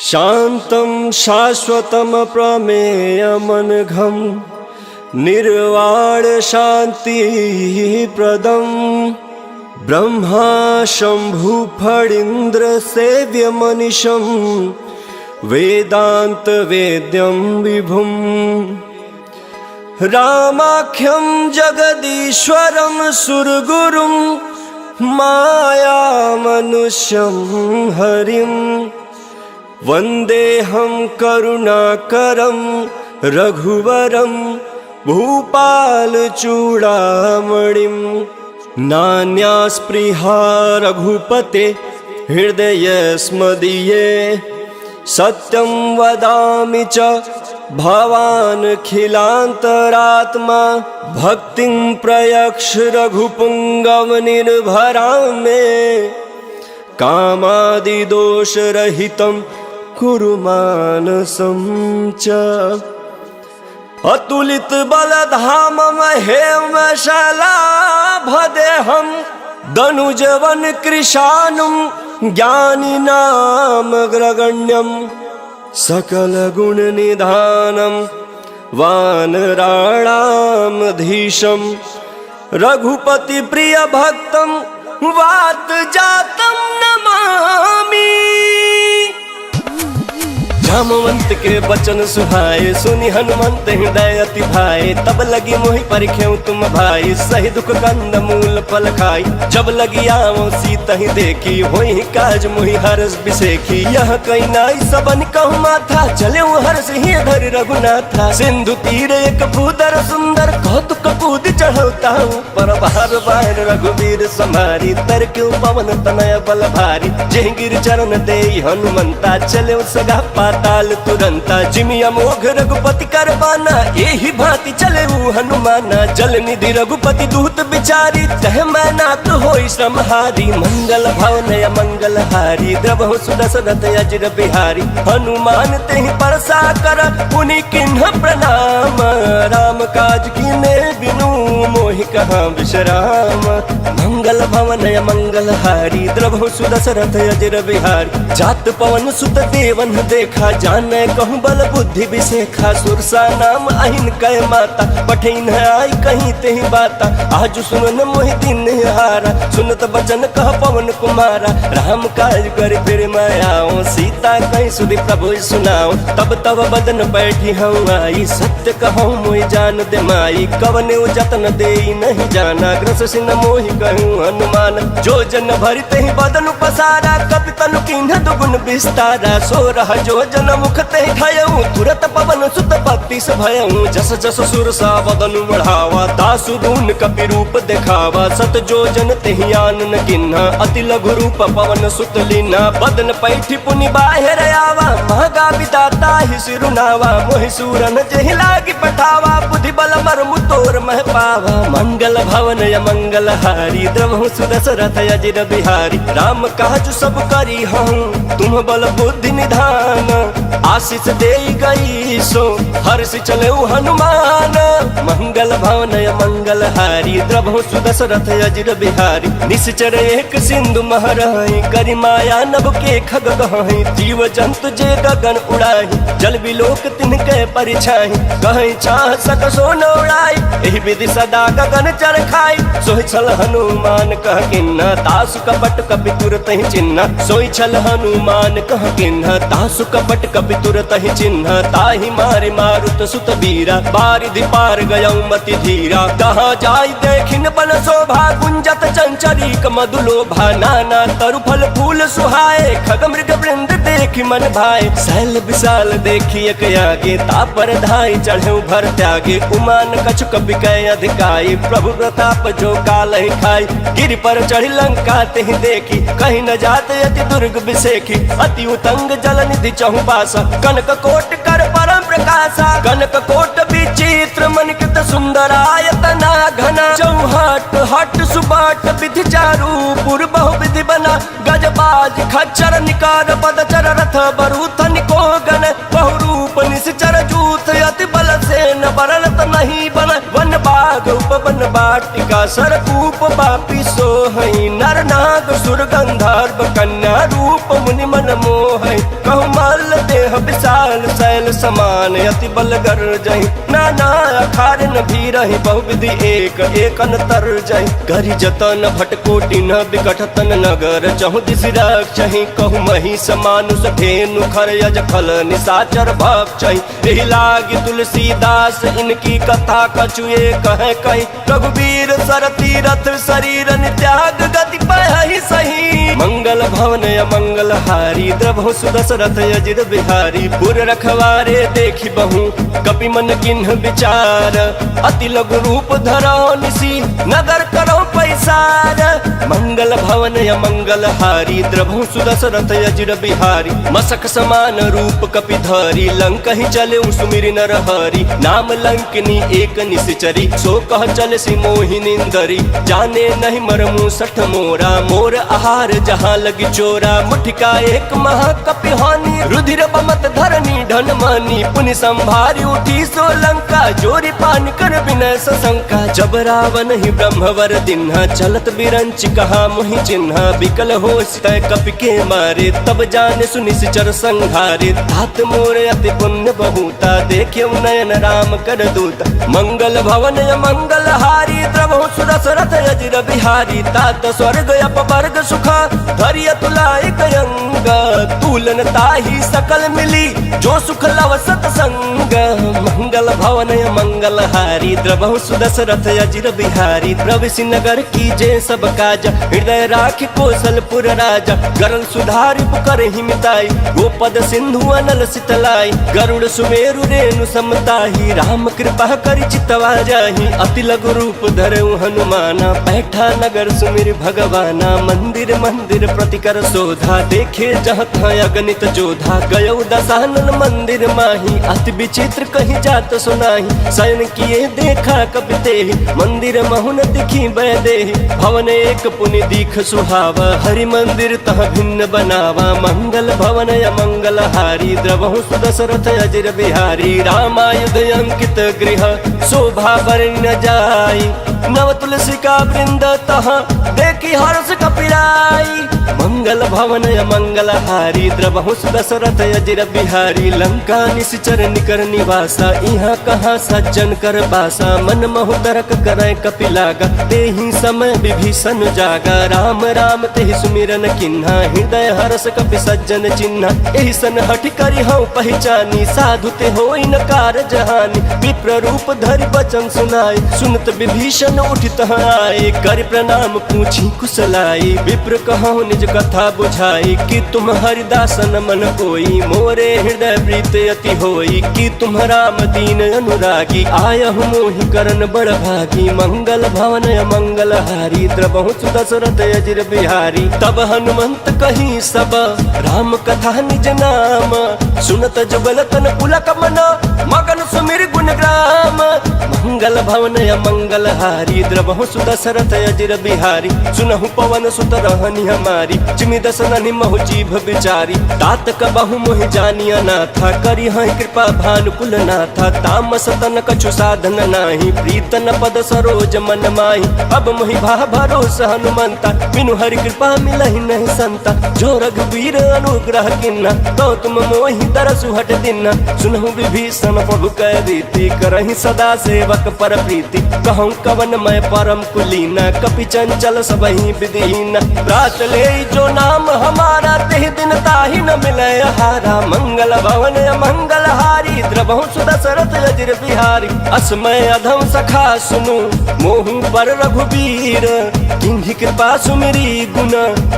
शान्तं शाश्वतं प्रमेयमनघं निर्वाण शान्तिप्रदं ब्रह्मा शम्भु फणीन्द्र सेव्यमनिशं वेदान्त वेद्यं विभुं रामाख्यं जगदीश्वरं सुरगुरुं मायामनुष्यं हरिं वन्देऽहं करुणाकरं रघुवरं भूपालचूडामणिं नान्यास्पृहा रघुपते हृदयस्मदीये सत्यं वदामि च भवानखिलान्तरात्मा भक्तिं प्रयक्ष रघुपुङ्गवनिर्भरां मे कामादिदोषरहितं कुरु मानसं च अतुलितबलधामं हेमशलाभदेहं दनुजवन कृशानुं ज्ञानिनामग्रगण्यं सकलगुणनिधानं वानराणामधीशं रघुपतिप्रियभक्तं वातजातं नमामि। जामवंत के बचन सुहाए सुनि हनुमंत हृदय अति भाए तब लगी मोहि परिख्यऊ तुम भाई सही दुख कंद मूल फल खाई जब लगी आवो सीता ही देखी होई काज मोहि हरस बिसेखी यह कई नाई सबन कहु माथा चले हर्ष ही धर रघुनाथा सिंधु तीर एक भूदर सुंदर कौतुक कूद चढ़ौता पर बार बार रघुवीर समारी तर क्यों पवन तनय बल भारी जय गिर चरण दे हनुमंता चले सगा ताल तुरंता जिमिया मोघ रघुपति करबाना यही भांति चले हनुमाना जल निधि रघुपति दूत बिचारी तह मैं नाथ होई श्रमहारी मंगल भवन मंगल हारी द्रवहु सुदशरथ अजर बिहारी हनुमान तेहि परसा कर पुनि किन्ह प्रणाम राम काज कीने बिनु मोहि कहाँ विश्राम मंगल भवन मंगल हारी द्रवहु सुदशरथ अजर बिहारी जात पवन सुत देवन देखा जाने कहूँ बल बुद्धि विशेखा सुरसा नाम अहिन कै माता पठिन आई कहीं तेहि बाता आज सुनन मोहि दिन हारा सुनत बचन कह पवन कुमारा राम काज कर फिर मैं आओ सीता कहीं सुधि प्रभु सुनाओ तब तब बदन बैठी हूँ आई सत्य कहूँ मोहि जान दे माई कवने जतन दे नहीं जाना ग्रस सिन मोहि कहूँ हनुमान जो जन भरि तेहि बदन पसारा कपि तनु किन्ह दुगुन विस्तारा सो रह जो जन मुखते खायऊ तुरत पवन सुत पत्ति से भयऊ जस जस सुर सा बदन बढ़ावा दासु दून कपि रूप दिखावा सत जो जन तेहि आनन किन्हा अति लघु रूप पवन सुत लीना बदन पैठी पुनि बाहिर आवा महगा विदाता ही सिरुनावा मोहि सूरन जेहि लागी पठावा बुद्धि बल मर्मु तोर मह पावा मंगल भवन मंगल हारी द्रवहु सुदशरथ अजर बिहारी राम काज सब करी हूँ तुम बल बुद्धि निधान आशीष दे गई सो हर्ष चले हनुमान मंगल भवन मंगल हारी द्रवहु सुदशरथ अजर बिहारी निश्चर एक सिंधु महरहि करि माया नभ के खग गहहि जीव जंतु जे गगन उड़ाहि जल बिलोक तिनके परिछाहि कहीं चाह सक सो न उड़ाई एहि विधि सदा गगन चर खाई सोहि छल हनुमान कह किन्ना तासु कपट कपि तुरत ही चिन्ह सोहि छल हनुमान कह किन्ना तासु कपट कपि तुरत ही चिन्ह ताहि मारे मारुत सुत वीरा बारिधि पार गयऊ मति धीरा कहाँ जाई देखिन बन शोभा गुंजत चंचरीक मधुलोभा नाना तरु फल फूल सुहाए खग मृग वृंद देखि मन भाए शैल विशाल देखी एक आगे तापर धाई चढ़े भर त्यागे उमान कछु कपि कै अधिकाई प्रभु प्रताप जो काल ही खाई गिर पर चढ़ी लंका तेहि देखी कहीं न जाते अति दुर्ग बिसेखी अति उतंग जल निधि चहु पासा कनक कोट कर परम प्रकाशा कनक कोट विचित्र मनिकृत सुंदरायतना घना चौहट हट सुबाट विधि चारु पुर बहु विधि बना गजबाज खच्चर निकार पदचर रथ बरूथ निको गण बहु रूप निश्चर जूथ अति बल से न बरलत नहीं बन वन बाघ उपवन बाटिका सरकूप बापी सोहई नर नाग सुर गंधर्व कन्या रूप मुनि मन मोहई कहु मल्ल देह विशाल शैल समान अति बल गर जही नाना अखार न भी रही बहुविधि एक एक अंतर जही करी जतन भटकोटि न विकट तन नगर चहु दिस रक्षहि कहु मही समानुष धेनु खर यज फल निशाचर भक्षहि एहि लागी तुलसीदास इनकी कथा कछुए कहे कही रघुवीर सर तीरथ शरीर त्याग गति पहि सही मंगल भवन मंगल हारी द्रभु सुदशरथ अजिर बिहारी पुर रखवारे देखी बहु कपि मन किन्ह विचार अति लघु रूप धरो निसी नगर करो पैसार मंगल भवन मंगल हारी द्रभु सुदशरथ अजिर बिहारी मसक समान रूप कपि धरी लंक ही चले सुमिरि नर हरि नाम लंकिनी एक निश्चरी सो कह चल सी मोहिनींदरी जाने नहीं मरमु सठ मोरा मोर आहार जहाँ लगी चोरा मुठिका एक महाकपि हानि रुधिर बमत धरनी धन मानी पुनि संभारी उठी सोलंका जोरी पान कर विनय सशंका जब रावण ही ब्रह्मवर दिन्हा चलत बिरंच कहा मोहि चिन्हा बिकल हो तय कपि के मारे तब जाने सुनिश्चर संहारे तात मोर अति पुण्य बहुता देखे नयन राम कर दूता मंगल भवन मंगल हारी द्रभु सुदशरथ अजिर बिहारी तात स्वर्ग अपवर्ग सुखा धरिय तुलाय कयंग तुलन ताही सकल मिली जो सुख लव सतसंग मंगल भवन मंगल हारी द्रभु सुदशरथ अजिर बिहारी प्रविश नगर की जय सब काज हृदय राख कौशलपुर राजा गरल सुधारि पुकर हिमिताई गोपद सिंधु अनल सितलाई गरुड़ सुमेरु रेणु समताही राम कृपा कर चितवा जाही अति लघु रूप धरऊ हनुमाना बैठा नगर सुमिर भगवाना मंदिर मंदिर प्रतिकर शोधा देखे जहाँ अगणित जोधा गयो दशानन मंदिर माही अति विचित्र कहीं जात सुनाही शयन किए देखा कपिते मंदिर महुन दिखी बैदे भवन एक पुनि दीख सुहावा हरि मंदिर तह भिन्न बनावा मंगल भवन मंगल हारी द्रभु सुदशरथ अजिर बिहारी रामायुध अंकित गृह शोभा वर्ण जाई नव तुलसी का वृंद तह देखी हर्ष कपिराई मंगल भवन मंगल हारी द्रभु सुदशरथ अजिर बिहारी लंका निश्चर निकर निवासा यहाँ कहाँ सज्जन कर बासा मन महु तरक करे कपिलागा तेहि समय विभीषण जागा राम राम तेहि सुमिरन किन्हा हृदय हरस कपि सज्जन चिन्हा एहि सन हठ करि हूँ पहचानी साधु ते होई न कार जहानी विप्र रूप धरि बचन सुनाई सुनत विभीषण उठित आए कर प्रणाम पूछी कुशलाई विप्र कहूँ निज कथा बुझाई कि तुम हरिदासन मन कोई मोरे हृदय प्रीत अति होई कि तुम राम दीन अनुरागी आयहु मोहि करन बड़ भागी मंगल भवन मंगल हारी द्रभु सुदशरथ अजिर बिहारी तब हनुमंत कही सब राम कथा निज नाम सुनत जुगल तन पुलक मन मगन सुमिर गुण ग्राम मंगल भवन मंगल हारी द्रभु सुदशरथ अजिर बिहारी सुनहु पवन सुत रहनी हमारी चिमि दसननि महु जीभ बिचारी तात कबहु मोहि जानिया नाथा करी हई कृपा भानुकुल नाथा तामस तन कछु साधन नाही प्रीतन पद सरोज मन माही अब मोहि भा भरोस हनुमंता बिनु हरि कृपा मिलहि नहीं संता जो रघुवीर अनुग्रह किन्ना तो तुम मोहि तरसु हट दिना सुनहु विभीषण प्रभु कह रीति करहि सदा सेवक पर प्रीति कहूँ कवन मैं परम कुलीना कपि चंचल सबहि विधिहीना प्रात ले जो नाम हमारा तेहि दिन ताहि न मिले हारा मंगल भवन मंगल हारी द्रभु सुदशरथ अजिर बिहारी अस्मय अधम सखा सुनु मोहु पर रघुवीर किन्हि कृपा सुमिरी गुण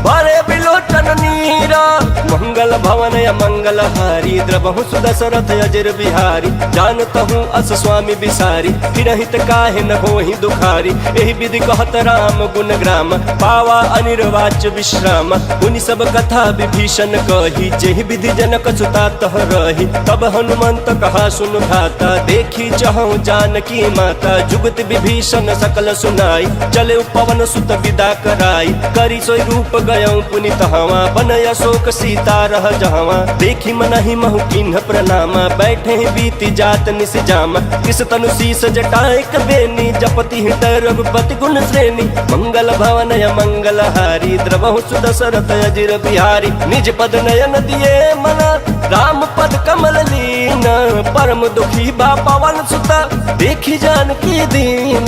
बड़े बिलोचन नीरा मंगल भवन मंगल हारी द्रभु सुदशरथ अजिर बिहारी जानतहु अस स्वामी बिसारी फिरहित काहे न होहि दुखारी एहि विधि कहत राम गुण ग्राम पावा अनिर्वाच्य विश्राम उनि सब कथा विभीषण कही जेहि विधि जनक सुता तह रही तब हनुमंत कहा सुन भाता देखी चहु जानकी माता जुगत विभीषण सकल सुनाई चले पवन सुत विदा कराई करी सोई रूप गयौ पुनित हवा बनय अशोक सीता रह जहवा देखी मनहि महु किन्ह प्रणामा बैठे बीति जात निस जामा किस तनु शीस जटाएक बेनी जपति हृदय रघुपति गुण श्रेणी मंगल भवन मंगल हारी द्रभु सुदशरथ अजिर बिहारी निज पद नयन दिए मना राम पद परम दुखी बा पवन सुत देखी जानकी दीन।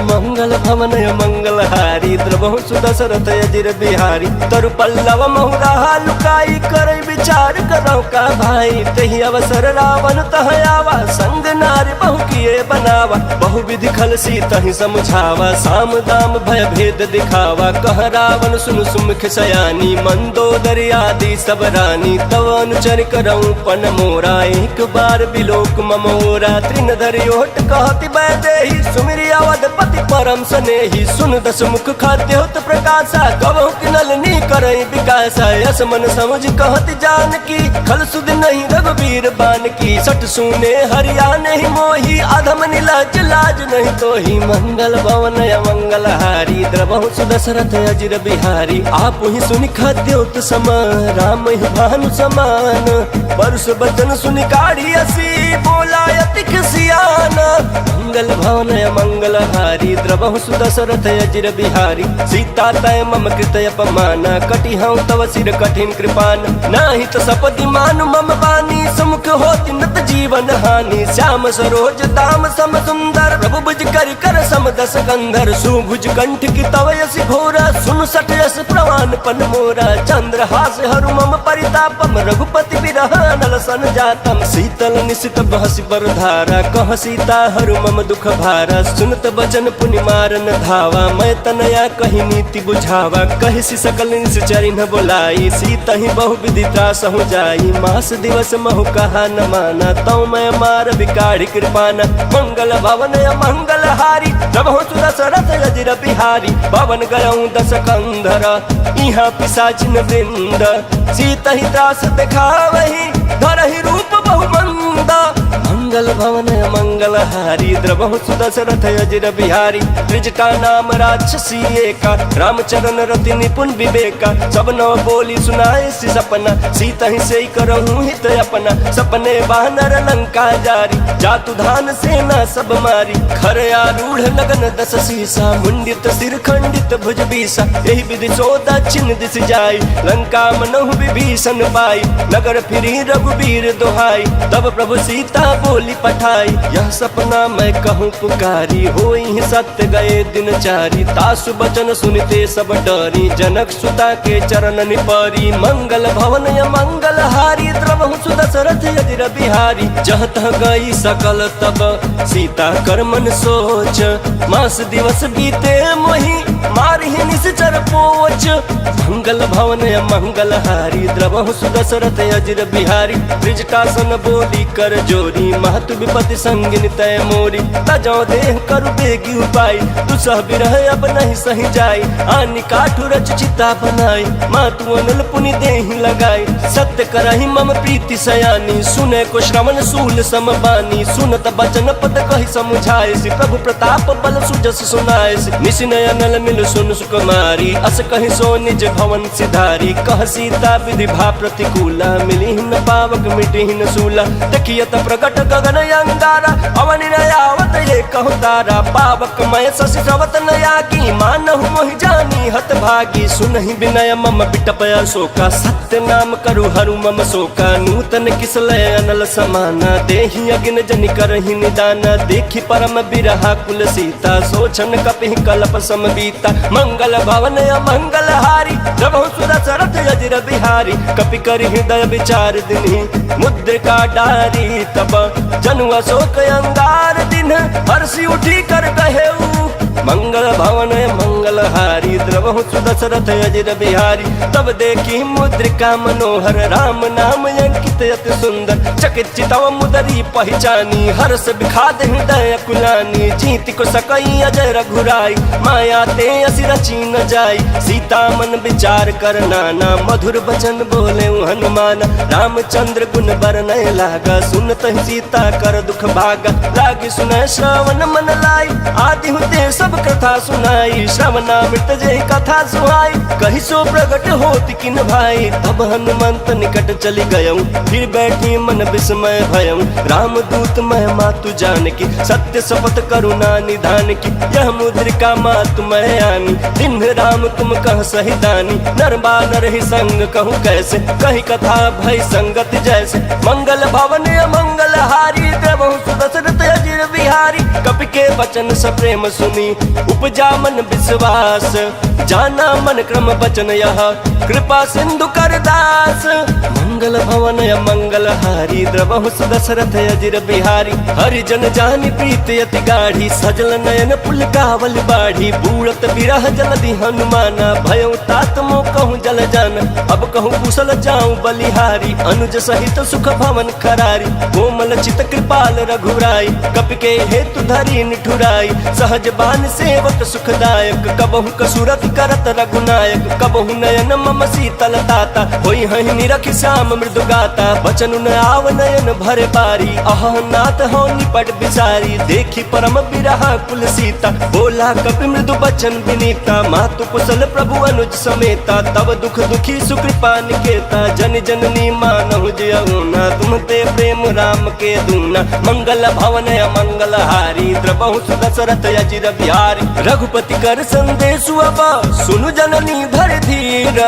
मंगल भवन मंगल हारी द्रवहु सुदशरथ अजिर बिहारी। तरु पल्लव महुरा लुकाई कर विचार करो का भाई। तही अवसर रावण तह आवा संग नारी बहु किए बनावा। बहु विधि खल सी तही समझावा साम दाम भय भेद दिखावा। कह रावण सुन सुमुख सयानी मंदोदरी आदि सब रानी। तव अनुचर करऊं पन मोरा एक बार बिलोक ममोरा। तृण धरि ओट कहति बैदेही सुमिरि अवधपति परम स्नेही। सुन दस मुख खाद्य होत प्रकाशा कबहु किनलनी करई विकासा। यस मन समझ कहति जानकी खल सुध नहीं रघुबीर बान की। सट सुने हरिया नहीं मोही अधम नीलाज लाज नहीं तोही। मंगल भवन मंगल हारी द्रवहु सुदशरथ अजिर बिहारी। आप ही सुनि खाद्योत सम राम ही भानु समान। परुष बचन सुनि काढ़ी असी बोला अति सियान। मंगल भवन मंगल हारी द्रवहु सुदशरथ अजिर बिहारी। सीता तय मम कृत अपमाना कटि हूँ तव सिर कठिन कृपान। नाही तो सपति मानु मम बानी सुमुख होति नत जीवन हानि। श्याम सरोज दाम सम सुंदर प्रभु भुज कर कर सम दस कंधर। सुभुज कंठ की तव यसी घोरा सुन सठ यस प्रवान पन मोरा। चंद्र हास हरु मम परितापम रघुपति बिरह नल सन जातम। शीतल निशित बहसी बरधारा कह सीता हरु मम दुख भारा। सुनत बचन पुनि मारन धावा मैं तनया कही नीति बुझावा। कहि सी सकल निश्चरि न बोलाई सीता ही बहु विधि त्रास हो जाई। मास दिवस महु कहा न माना तौ मैं मार बिकाढ़ी कृपाना। मंगल भवन मंगल हारी द्रवहु सुदशरथ अजिर बिहारी। पवन गयऊं दस कंधर इहाँ पिशाचिन वृंद। सीता ही त्रास दिखावही धरहि रूप बहुमंदा। मंगल भवन मंगल हारी द्रवहु सुदशरथ अजिर बिहारी। त्रिजटा नाम राक्षसी एका रामचरण रति निपुण विवेका। सब नव बोली सुनाए सी सपना सीता ही से करहूं हित अपना। सपने बानर लंका जारी जातु धान सेना सब मारी। खर आरूढ़ लगन दस सीसा मुंडित सिर खंडित भुज बीसा। यही विधि सो दक्षिण दिश जाई लंका मनहु विभीषण पाई। नगर फिरी रघुबीर दोहाई तब प्रभु सीता बोली पठाई। यह सपना मैं कहूँ पुकारी होई सत्य गए दिन चारी। तासु बचन सुनते सब डरी जनक सुता के चरण निपरी। मंगल भवन मंगल हारी द्रवहु सुदशरथ अजिर बिहारी। जह तह गई सकल तब सीता कर मन सोच। मास दिवस बीते मोहि मारहि निश्चर पोच। मंगल भवन मंगल हारी द्रवहु सुदशरथ अजिर बिहारी। त्रिजटासन बोली कर जोरी महतु विपति संगिन तय मोरी। तजौ देह करु बेगी उपाय दुसह बिरह अब नहीं सही जाई। आनि काठु रच चिता बनाई मातु अनल पुनि देहि लगाई। सत्य करहि मम प्रीति सयानी सुने को श्रवण सूल सम बानी। सुनत बचन पद कहि समुझाए सी प्रभु प्रताप बल सुजस सुनाए सी। निशिनय अनल मिल सुन सुकुमारी अस कहि सो निज भवन सिधारी। कह सीता विधि भा प्रतिकूला मिली न पावक मिटी न सूला। देखियत प्रकट गगन अंगारा अवनि नयावत ये कहु तारा। पावक मय शशि श्रवत नयागी मानहु मोहि जानी हत भागी। सुनहि विनय मम बिटप अशोका सत्य नाम करु हरु मम शोका। नूतन किसलय अनल समाना देहि अगिन जनि करहि निदाना। देखि परम बिरहा कुल सीता सोचन कपिहि कल्प समबीता। मंगल भवन मंगल हारी द्रवहु सुदशरथ अजिर बिहारी। कपि कर हृदय विचार दिन्हि मुद्रिका डारी। तब जनु अशोक अंगार दिन हर्षि उठी कर कहेऊ। मंगल भवन मंगल हारी द्रवहु सुदशरथ अजिर बिहारी। तब देखी मुद्रिका मनोहर राम नाम अंकित अति सुंदर। चकित चितव मुदरी पहचानी हर्ष विखाद हृदय कुलानी। जीत को सकई अजय रघुराई माया ते असि रची न जाई। सीता मन विचार कर नाना मधुर बचन बोले हनुमान। रामचंद्र गुण बरनय लागा सुनत सीता कर दुख भागा। लागी सुनय श्रवण मन लाई आदि हुते सब कथा सुनाई। श्रवणामृत जय कथा सुहाई कहि सो प्रगट होत किन भाई। तब हनुमंत निकट चली गयऊं फिर बैठी मन विस्मय भयऊं। राम दूत मैं मातु जानकी सत्य शपथ करुणा निधान की। यह मुद्रिका मातु मैं आनी दिन राम तुम कह सही दानी। नर बानर ही संग कहूँ कैसे कही कथा भई संगत जैसे। मंगल भवन मंगल हारी द्रवहु सुदशरथ अजिर बिहारी। कपि के वचन स प्रेम सुनी उपजा मन विश्वास, जाना मन क्रम वचन यह कृपा सिंधु कर दास। मंगल भवन मंगल हारी द्रवहु सुदशरथ अजिर बिहारी। हरिजन जानि प्रीति अति गाढ़ी, सजल नयन पुलकावल बाढ़ी। बूढ़त बिरह जलधि हनुमाना, भयउ तात मो कहूँ जल जाना। अब कहूँ कुशल जाऊँ बलिहारी, अनुज सहित सुख भवन खरारी। कोमल चित कृपाल रघुराई, कपि के हेतु धरी निठुराई। सहज बान सेवक सुखदायक, कबहु कसुरत करत रघुनायक। कबहु नयन मम शीतल ताता, होई हहि निरखि श्याम मृदु गाता। बचन न आव नयन भरे बारी, अह नाथ हो निपट बिसारी। देखी परम बिरहा कुल सीता, बोला कपि मृदु बचन विनीता। मातु कुशल प्रभु अनुज समेता, तब दुख दुखी सुकृपा निकेता। जन जननी मानहु जयउना, तुम ते प्रेम राम के दूना। मंगल भवन मंगल हारी, द्रवहु सुदशरथ अजिर बिहारी। रघुपति कर संदेशु अब सुनु जननी धर धीर।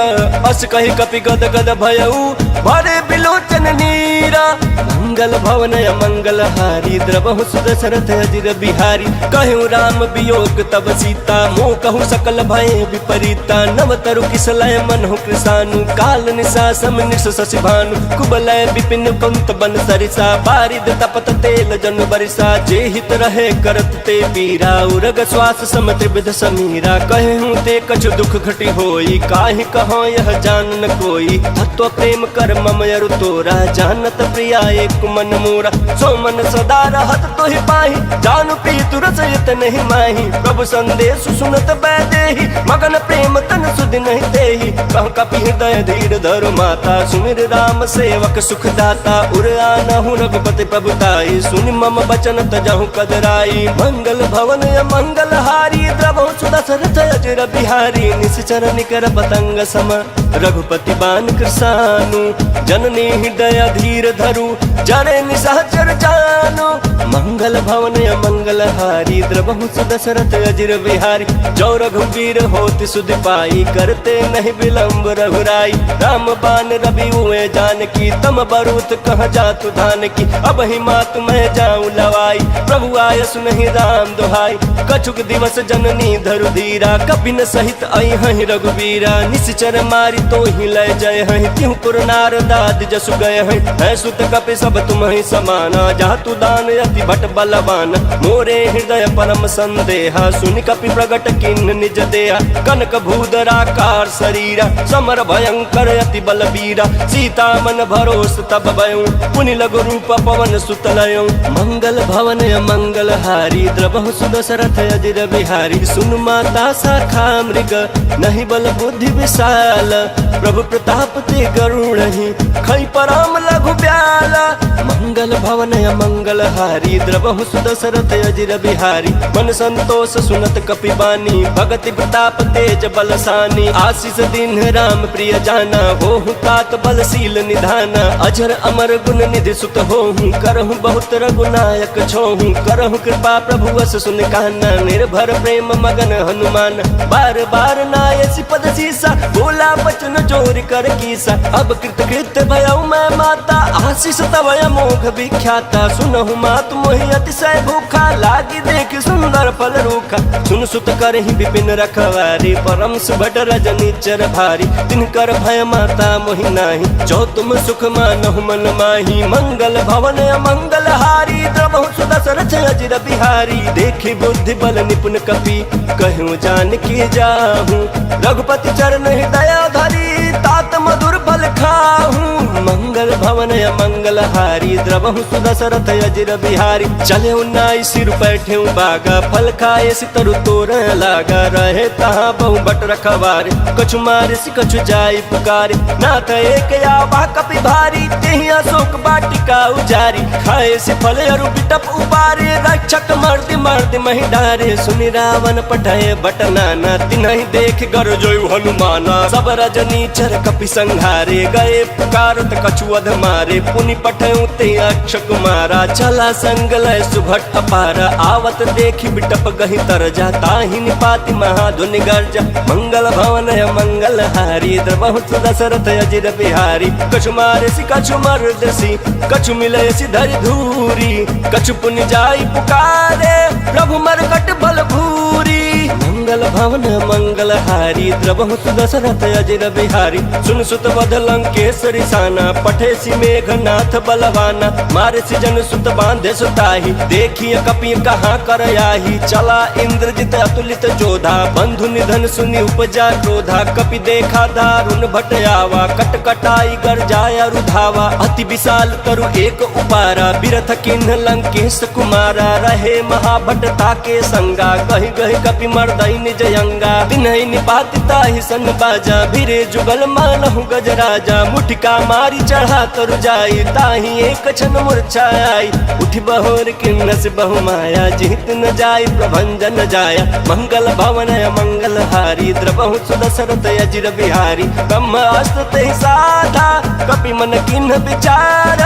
अस कहि कपि गद गद भयउ भरे बिलोचन नीरा। मंगल भवन मंगल हारी, द्रवहु सुदशरथ अजिर बिहारी। कहु राम वियोग तब सीता, मोह कहु सकल भय विपरीता। नव तरु किसलय मनहु कृसानु, काल निशा सम निश शशि भानु। कुबलय विपिन पंत बन सरिसा, बारिद तपत तेल जन बरिसा। जे हित रहे करत ते पीरा, उरग श्वास सम त्रिविध समीरा। कहूँ ते कछु दुख घटी होई, काहि कहो यह जान न कोई। तत्व प्रेम कर मम अरु तोरा, जानत प्रिया एक मन मोरा। सो मन सदा रहत तोहि पाहि, जानु प्रीतु रसयत नहीं माही। प्रभु संदेश सुनत बैदेहि, मगन प्रेम तन सुधि नहीं देहि। कह कपि हृदय धीर धरु माता, सुमिर राम सेवक सुख दाता। उर आनहु रघुपति प्रभुताई, सुनि मम बचन तजहु कदराई। मंगल भवन मंगल हारी, द्रवहु सुदशरथ अजिर बिहारी। निश्चर निकर पतंग सम, रघुपति बान कृसानु। जननी हृदय धीर धरु, जरे निशाचर जानु। मंगल भवन मंगल हारी, द्रवहु सुदशरथ अजिर बिहारी। जो रघुवीर होति सुधि पाई, करते नहीं विलंब रघुराई। राम बान रवि हुए जानकी, तम बरूत कह जातु धान की। अब ही मात मैं जाऊँ लवाई, प्रभु आय सुनहि राम दुहाई। कछुक दिवस जननी धरु धीरा, कपि न सहित आई हहि रघुवीरा। निश्चर मारी तो ही लय जय हहि, तिहु पुर नार दाद जसु गय हहि। है सुत कपि सब तुम ही समाना, जहाँ तु दान अति भट बलवान। मोरे हृदय परम संदेहा, सुनि कपि प्रगट किन्न निज देहा। कनक भूधराकार शरीरा, समर भयंकर अति बलबीरा। सीता मन भरोस तब भयउ, पुनि लघु रूप पवन सुत लयउ। मंगल भवन मंगल हारी, द्रवहु सुदशरथ अजिर बिहारी। सुन माता शाखा मृग, नहीं बल बुद्धि विशाल। प्रभु प्रताप ते गरुड़हि, खै परम लघु ब्याला। मंगल भवन मंगल हारी, द्रवहु सुदशरथ अजिर बिहारी। मन संतोष सुनत कपि बानी, भगति प्रताप तेज बलसानी। आशीष दीन राम प्रिय जाना, होहु तात बलशील निधाना। अजर अमर गुण निधि सुत होहु, करहु बहुत रघुनायक छोहु। करहु कृपा प्रभु वस सुन काना, निर्भर प्रेम मगन हनुमान। बार बार नायसी पद सीसा, बोला बचन जोर कर कीसा। अब कृत कृत भयउ मैं माता, आशीष तव अमोघ विख्याता। सुनहु मात मोहि अतिशय भूखा, लागी देख सुंदर फल रूखा। सुन सुत करहि विपिन रखवारी, परम सुभट रजनीचर भारी। तिनकर भय माता मोहि नाही, जो तुम सुख मानहु मन माही। मंगल भवन मंगल हारी, द्रवहु सुदशरथ अजिर बिहारी। देखी बुद्धि बल निपुण कपि, कहूँ जान की जाहूँ। रघुपति चरण हृदय धरी, तात मधुर फल खाहूँ। मंगल भवन मंगल हारी, द्रवहु सुदशरथ अजिर बिहारी। चले उन्नाई सिर बैठे बागा, फल खाए सितरु तोर लागा। रहे तहाँ बहु बट रखवारे, कछु मारे सि कछु जाई पुकारे। नाथ एक आवा कपि भारी, तेहि अशोक वाटिका उजारी। खाए से फल अरु बिटप उबारे, रक्षक मर्द मर्द महि डारे। सुनि रावण पठाए बट नाना, तिन्हि देख गरजोयु हनुमाना। सब रजनीचर कपि संहारे, गए पुकारत कछु अध मारे। पुनि पठयु ते अक्ष कुमारा, चला संग लय सुभट अपारा। आवत देखि बिटप गहि तरजा, ताहि निपाति महाधुनि गर्जा। मंगल भवन मंगल हारी, द्रवहु सुदशरथ अजिर बिहारी। कछु मारे सि कछु मर्द सी, कछु मिले सिधर धूरी, कछु पुण्य जाई पुकारे, प्रभु मरकट बल भूरी। मंगल भवन मंगल हारी, द्रवहु सुदशरथ अजिर बिहारी। सुन सुत वध लंकेश्वरी साना, पठेसी मेघनाथ बलवाना। मारे जन सुत बांधे सुताही, देखिए कपि कहाँ कर आही। चला इंद्रजित अतुलित जोधा, बंधु निधन सुनि उपजा क्रोधा। कपि देखा दारुण भट आवा, कट कटाई गर जाया रुधावा। अति विशाल तरु एक उपारा, बिरथ किन्ह लंकेश कुमारा। रहे महाभट ताके संगा, गहि गहि कपि मर्दई निज अंगा। तिन्हि निपाति ताहि सन बाजा, भिरे जुगल मानहु गजराजा। मुठिका मारी चढ़ा तरु जाई, ताहि एक क्षण मूर्छा आई। उठि बहोर किन्नस बहु माया, जीत न जाय प्रभंजन जाया। मंगल भवन मंगल हारी, द्रवहु सुदशरथ अजिर बिहारी। ब्रह्मास्त्र तेहि साधा, कपि मन किन्ह विचार।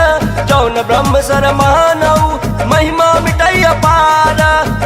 जौन ब्रह्म सर मानऊ, महिमा मिटई अपार।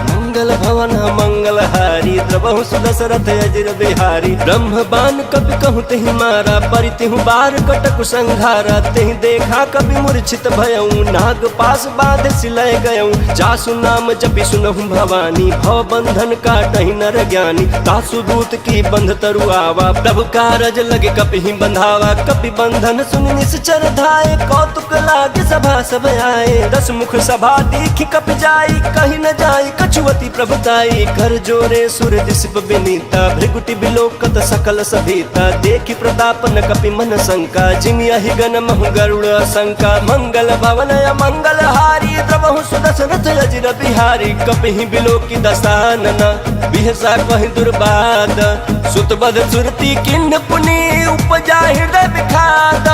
मंगल भवन मंगल हारी, द्रवहु सुदशरथ अजिर बिहारी। ब्रह्म बान कपि कहूँ तेहि मारा, परितिहु बार कटकु संघारा। तेहि देखा कपि मूर्छित भयऊ, नाग पास बाध सिलय गयऊ। जासु नाम जपि सुनहु भवानी, भव बंधन काटहि नर ज्ञानी। तासु दूत की बंध तरु आवा, प्रभु कारज लगे कपि ही बंधावा। कपि बंधन सुनि निश्चर धाये, कौतुक लागे सभा सब आए। दस मुख सभा देखि कपि जाई, कहि न जाई कछुवती प्रभुताई। कर जोरे सुर दिसप विनीता, भृगुटि बिलोकत सकल सभीता। देखि प्रताप न कपि मन शंका, जिमि अहि गण महु गरुड़ शंका। मंगल भवन मंगल हारी, द्रवहु सुदशरथ अजिर बिहारी। कपि ही बिलोकि दसानन, बिहसा कहि दुर्बाद। सुत बध सुरती किन्ह पुनि, उपजा हृदय विखाद।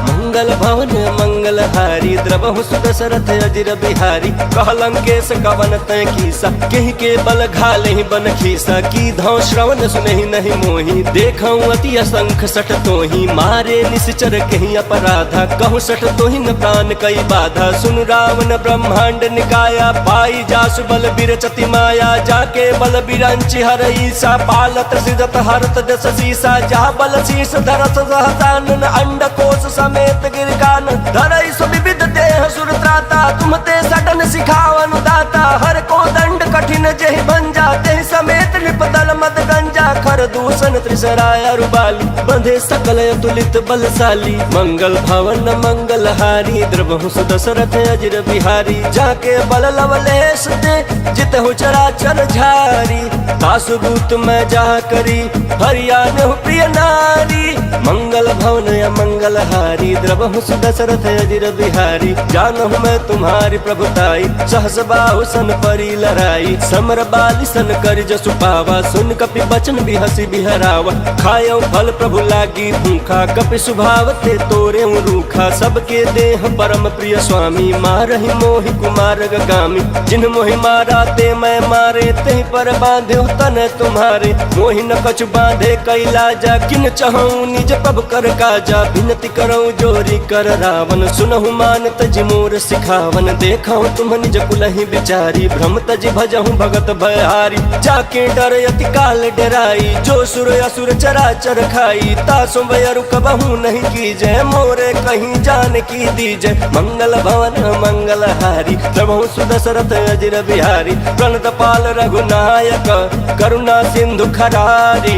मंगल भवन मंगल हारी, द्रवहु सुदशरथ अजिर बिहारी। कह लंकेश कवन तय कीसा, केहि के बल घाले बन खीसा। की धौ श्रवण सुनहि नहीं मोही, देखऊँ अति असंख सठ तोही। मारे निश्चर कहीं अपराधा, कहूँ सठ तोहि न प्राण कई बाधा। सुन रावण ब्रह्मांड निकाया, पाई जासु बल बिरचति माया। जाके बल बिरंचि हरई सा, पालत सृजत हरत दस सीसा। जा बल शीस धरस सहसानन, अंड कोश समेत गिरकान। धरई सो विविध देह सुर त्राता, तुम ते सडन सिखावन दाता। हर को दंड कठिन जेहि भंजा, तेहि समेत निपदल मद गंजा। खर दूषण त्रिसराय रुबाली, बंधे सकल अतुलित बलशाली। मंगल भवन मंगल हारी, द्रवहु सुदशरथ अजिर बिहारी। जाके बल लवलेश दे, जितहु चराचर झारी। तासु दूत मैं जा करी, हरियाणहु प्रिय नारी। मंगल भवन मंगल हारी, द्रवहु सुदशरथ अजिर बिहारी। जानहु मैं तुम्हारी प्रभुताई, सहस बाहु सन परी लड़ाई। समर बाली सन कर जसु पावा, सुन कपि बचन बिहसी बिहरावा। खायो फल प्रभु लागी भूखा, कपि स्वभाव ते तोरे रूखा। सबके देह परम प्रिय स्वामी, मारहि मोहि कुमार गामी। जिन मोहि मारा ते मैं मारे, तेहि पर बांधे तन तुम्हारे। मोहि न कछु बांधे कैलाजा, किन चहऊँ निज प्रभु कर काजा। विनती करऊँ जोरी कर रावण, सुनहु मान तज मोर सिखावन। देखऊँ तुम निज कुलहि विचारी, भ्रम तज भजहूँ भगत भयहारी। जाके डर अति काल डराई, जो सुर असुर चराचर खाई। तासु बयरु कबहू नहीं कीजय, मोरे कहीं जान की दीजय। मंगल भवन मंगल हारी, द्रवहु सुदशरथ अजिर बिहारी। प्रणत पाल रघुनायक, करुणा सिंधु खरारी।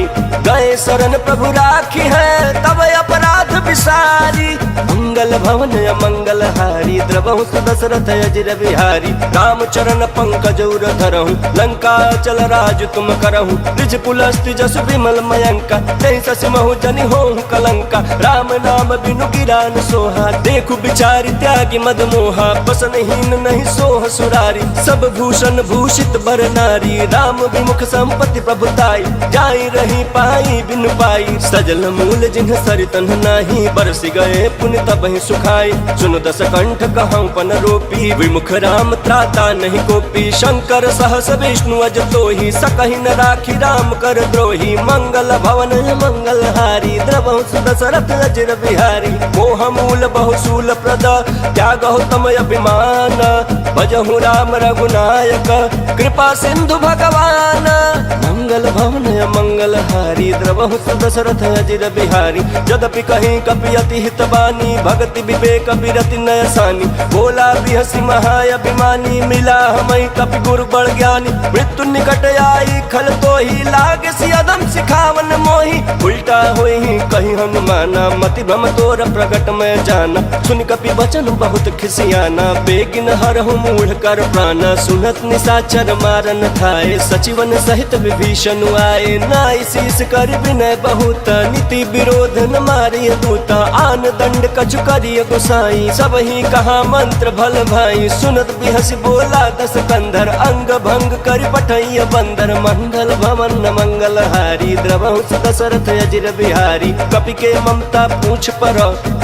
गए शरण प्रभु राखी है, तब अपराध विसारी। मंगल भवन मंगल हारी, द्रवहु सुदशरथ अजिर बिहारी। राम चरण पंकज उर धरहु, लंका चल राज तुम करहु। निज पुलस्त्य जसु विमल मयंका, तेहि ससि महु जनि होहु कलंका। राम नाम बिनु गिरा न सोहा, देखु बिचारि त्यागी मद मोहा। बसनहीन नहीं सोह सुरारी, सब भूषण भूषित बर नारी। राम विमुख संपत्ति प्रभुताई, जाई रही पाई बिनु पाई। सजल मूल जिन्ह सरितन नाही, बरसि गए पुनि तबहि सुखाई। सुन दस कंठ कहऊँ पन रोपी, विमुख राम त्राता नहीं कोपी। शंकर सहस विष्णु अज तोहि, सकहि न राखी राम कर द्रोही। तोही मंगल भवन मंगलहारी द्रवहु दशरथ अजिर बिहारी मोह मूल बहुशूल प्रद त्यागहु तम अभिमान भजहु राम रघुनायक कृपा सिंधु भगवान मंगल भवन मंगलहारी द्रवहु दशरथ अजिर बिहारी यद्यपि कहीं कपि अति हितबानी भक्ति विवेक विरति नयसानी बोला बिहसी महाअभिमानी मिला हमें कपि गुरु बड़ ज्ञानी मृत्यु निकट आई खल तो ही लागे सियदम सिखावन मोही उल्टा होई कहीं हनुमाना मति भ्रम तोर प्रगट में जाना सुन कपि वचन बहुत खिसियाना बेगिन हरहु मूढ़ कर प्राणा सुनत निशाचर मारन थाए सचिवन सहित विभीषण आए नाई शीस कर विनय बहुत नीति विरोध न मारिय दूता आन दंड कछु करिय गोसाई सब ही कहा मंत्र भल भाई सुनत बिहस बोला दस कंधर अंग भंग कर पठैय बंदर मंगल भवन मंगलहारी द्रवहु दशरथ अजिर बिहारी कपि के ममता पूछ पर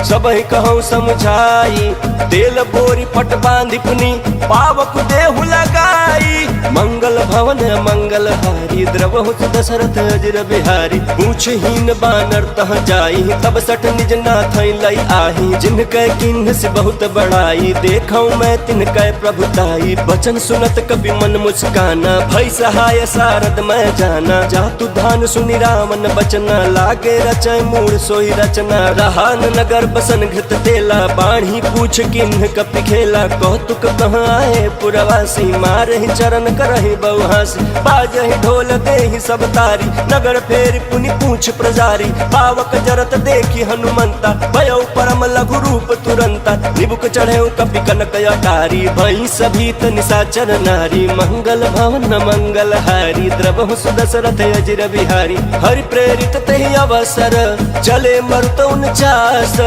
सब ही कहूँ समझाई तेल बोरी पट बांधि पुनि पावक देहु लगाई मंगल भवन मंगलहारी द्रवहु दशरथ अजिर बिहारी पूछहीन बानर तह जाई तब सठ निज नाथ लई आही जिनके किन्ह से बहुत बड़ाई देखऊं मैं तिनके प्रभुताई बचन सुनत कपि मन मुस्काना भई सहाय सारद मैं जाना जातु धान सुनि रामन बचना लागे रचय मूल सोई रचना रहान नगर बसन घृत तेला बाढ़ी पूछ किन्ह कपि खेला कौतुक कहाँ आए पुरवासी मारहि चरण करहि बहुहासी बाजहि ढोल देहि सब तारी नगर फेर पुनि पूछ प्रजारी पावक जरत देखी हनुमंता भयो परम लघु रूप तुरंता निबुक चढ़े कपि कनक अटारी भई सभीत निशाचर नारी मंगल भवन मंगलहारी द्रवहु दशरथ अजिर बिहारी हरि प्रेरित तेहि अवसर चले मरुत 49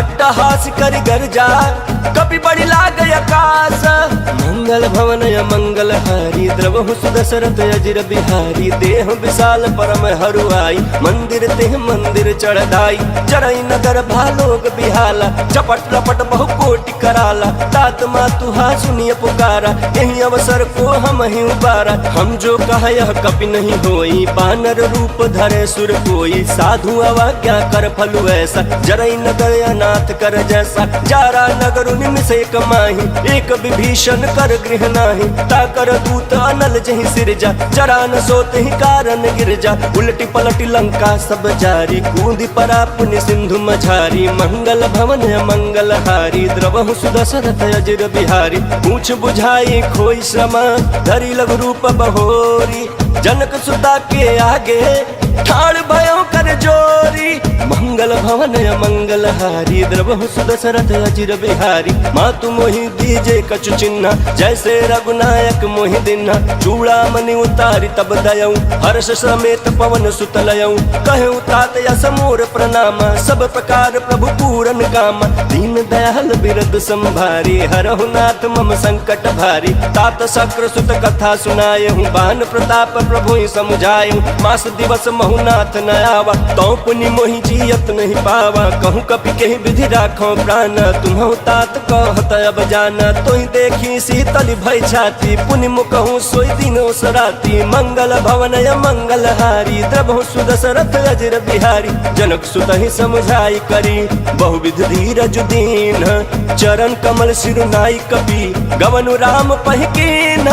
अट्टहास करि गर्जा कपि बड़ी लाग आकाश मंगल भवन मंगलहारी द्रवहु दशरथ अजिर बिहारी देह विशाल परम हरुआई मंदिर तेह मंदिर चढ़ाई चरई नगर भालोग बिहाला चपट लपट बहु कोटि कराला तात मातुहा सुनिय पुकारा यही अवसर को हम ही उबारा हम जो कहा यह कपि नहीं होई बानर रूप धरे सुर कोई साधु अवज्ञा कर फलु ऐसा जरई नगर अनाथ कर जैसा जारा नगर निमिषे कमाही एक विभीषण कर गृह नाही ताकर दूत अनल जहि सिरजा जरा न सोते ही कारण गिरजा उलटी पलटी लंका सब जारी कूदी परा पुनि सिंधु मझारी मंगल भवन मंगलहारी द्रवहु दशरथ अजिर बिहारी पूछ बुझाई खोई श्रमा धरी लघु रूप बहोरी जनक सुता के आगे ठाड़ भयो कर जोरी मंगल भवन मंगलहारी द्रवहु दशरथ अजिर बिहारी मातु मोहि दीजे कछु चिन्ह जैसे रघुनायक मोहि दिन्हा चूड़ा मनि उतारी तब दयऊ हर्ष समेत पवन सुत लयऊ कहूँ तात यस मोर प्रणाम सब प्रकार प्रभु पूरन काम दीन दयाल बिरद संभारी हरहु नाथ मम संकट भारी तात शक्र सुत कथा सुनाए हूँ बान प्रताप प्रभु समुझाए मास दिवस महुनाथ न आवा तो पुनि मोहि जियत नहीं पावा कहूँ कपि कहीं विधि राखो प्राण तुम्हु तात कहत अब जाना तोहि देखी शीतल भय छाती पुनि मुकहु सोई दिनो सराती मंगल भवन मंगलहारी द्रवहु दशरथ अजिर बिहारी जनक सुत ही समझाई करी बहुविध धीरज दीन चरण कमल सिरुनाई कपि गवनु राम पहिकीन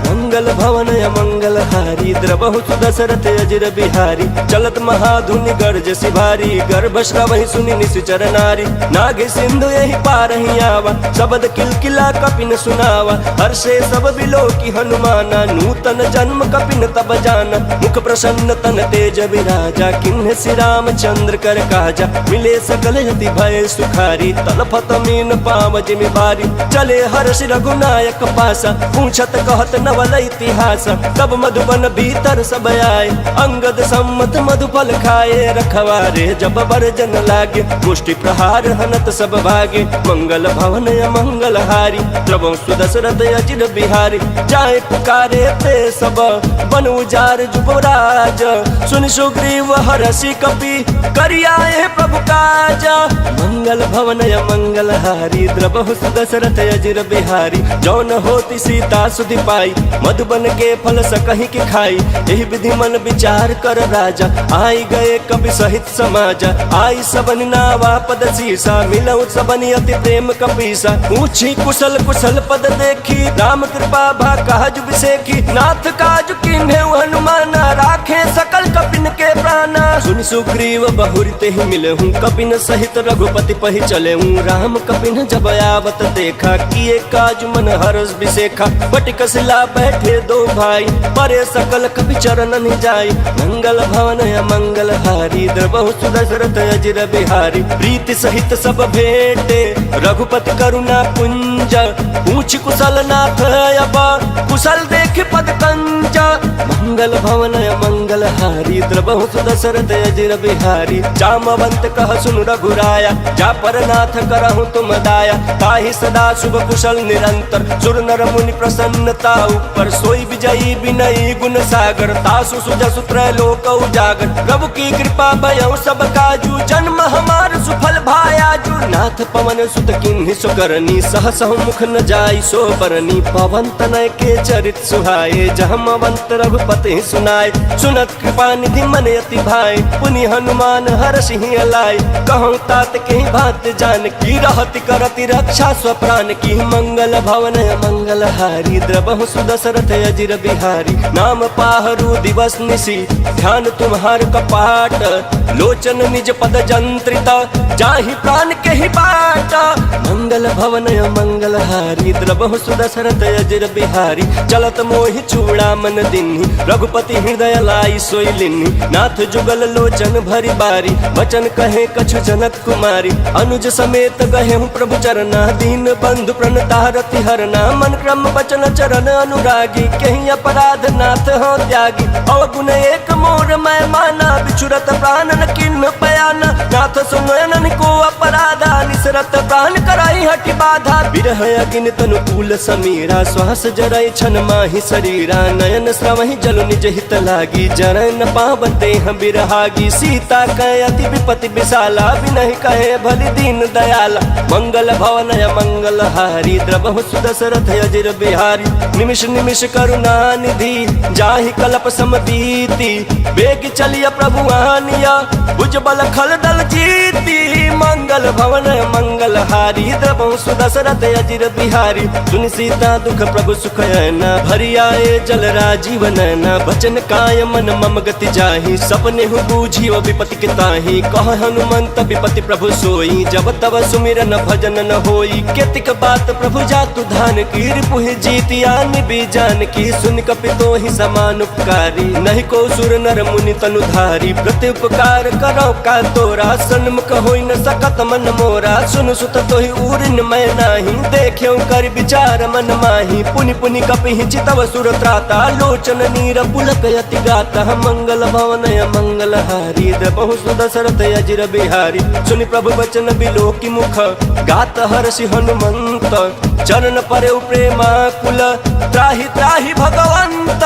मंगल भवन मंगलहारी द्रवहु दशरथ अजिर बिहारी चलत महाधुनि गर्ज सिभारी गर्भ श्रवहि सुनि निश्चर नारी नागे सिंधु यही पार ही आवा शब्द किलकिला कपिन सुनावा हर्षे सब बिलो की हनुमाना नूतन जन्म कपिन तब जाना मुख प्रसन्न तन तेज विराजा किन्ह श्री रामचंद्र कर काजा मिले सकल यति भय सुखारी तलफत मीन पाव जिमि बारी चले हर्ष रघुनायक पासा पूछत कहत नवल इतिहास तब मधुबन भीतर सब आए अंगद सम्मत मधुफल खाए रखवारे जब बरजन लागे मुष्टि प्रहार हनत सब भागे मंगल भवन मंगलहारी द्रवहु दशरथ अजिर बिहारी जाए पुकारे ते सब बन उजार जुबराज सुन सुग्रीव हरषि कपि करियाए प्रभु काज मंगल भवन मंगलहारी द्रवहु दशरथ अजिर बिहारी जौन होती सीता सुधि पाई मधुबन के फल सकहीं के खाई, यही विधि मन विचार कर राजा। आई गए कवि सहित समाज, आई सबन नावा पद शीसा, मिलऊ सबन अति प्रेम कपीसा। पूछी कुशल कुशल पद देखी, राम कृपा भा काज विसेखी। नाथ काज कीन्हे हनुमान, राखे सकल कपिन के प्राण। सुन सुग्रीव बहुरते ही मिले हूँ, कपिन सहित रघुपति पहि चले हूँ। राम कपिन जब आवत देखा, किए काज मन हरस विसेखा। बटिक शिला बैठे दो भाई, परे सकल कपि चरणन जाई। मंगल भवन मंगल हारी, द्रबहु सुदशरथ अजिर बिहारी। प्रीति सहित सब भेंटे, रघुपति करुणा पुंज। पूछ कुशल नाथ अब, कुशल देख पद कंज। मंगल भवन मंगल हारी, द्रबहु सुदशरथ अजिर बिहारी। जामवंत कह सुन रघुराया, जा पर नाथ करहु तुम दाया। ताहि सदा शुभ कुशल निरंतर, सुर नर मुनि प्रसन्नता ऊपर। सोई विजयी विनयी गुण सागर, तासु सुजसु त्रैलोक उजागर। प्रभु की कृपा भयउ सब काजू, जन्म हमार सुफल भायाजू। नाथ पवन सुत किन्हि सुकरनी, सहसहु मुख न जाई सो बरनी। पवन तनय के चरित सुहाए, जहमवंत रघुपति सुनाए। सुनत कृपा निधि मन अति भाई, पुनि हनुमान हरषि अलाई। कहूँ तात के बात जान की, रहति करति रक्षा स्वप्राण की। मंगल भवन मंगल हारी, द्रबहु सुदशरथ अजिर बिहारी। नाम पाहरू दिवस निशि, ध्यान तुम्हार कपाट। लोचन निज पद जंत्रित, जाहि प्राण के ही बाट। मंगल भवन मंगल हारी, द्रबहु सुदशरथ अजिर बिहारी। चलत मोहि चूड़ा मन दिन्हि, रघुपति हृदय लाई सोई लिन्हि। नाथ जुगल लोचन भरी बारी, वचन कहे कछु जनक कुमारी। अनुज समेत गहे प्रभु चरना, दीन बंधु प्रणतारति हरना। मन क्रम वचन चरण अनुरागी, कहीं अपराध नाथ हो त्यागी। अवगुण एक मोर मैं माना, बिछुरत प्राण न किन्ह पयाना। नाथ सुनयन को अपराधा, निसरत प्राण कराई हटि बाधा। विरह अगिनत अनुकूल समीरा, श्वास जरई छन माहि शरीरा। नयन श्रवहि जल निज हित लागी, जरय न पावन देह बिरहागी। सीता कह अति विपति विशाला, विनहि कहे भलि दीन दयाला। मंगल भवन मंगल हारी, द्रबहु सुदशरथ अजिर बिहारी। निमिष निमिष करुणा निधि, जाहि कल्प समबीति। बेग चलिय प्रभु आनिया, भुजबल खल दल जीती। मंगल भवन मंगल हारी, द्रबहु सुदशरथ अजिर बिहारी। सुनि सीता दुख प्रभु सुख ऐना, भरि आए जल राजीव नैना। बचन काय मन मम गति जाहि, सपने हु बूझी विपति के ताहि। कह हनुमंत विपति प्रभु सोई, जब तब सुमिरन भजन न होई। केतिक बात प्रभु जातु धान की, रिपुहि जीतिया निबि जान की। सुन कपि तोहि समान उपकारी, नहीं को सुर नर मुनि तनुधारी। प्रति उपकार करो का तोरा, सन्मुख होई न सकत मन मोरा। सुन सुत तोहि उरिन मैं नाही, देख्यौ कर विचार मन माही। पुनि पुनि कपि चितव सुर त्राता, लोचन नीर पुलक यति गाता। मंगल भवन मंगल हारी, द्रबहु सुदशरथ अजिर बिहारी। सुनि प्रभु वचन बिलोकी मुख, गात हर्षि हनुमंत। चरण परे प्रेमा कुल, त्राहि त्राहि भगवंत।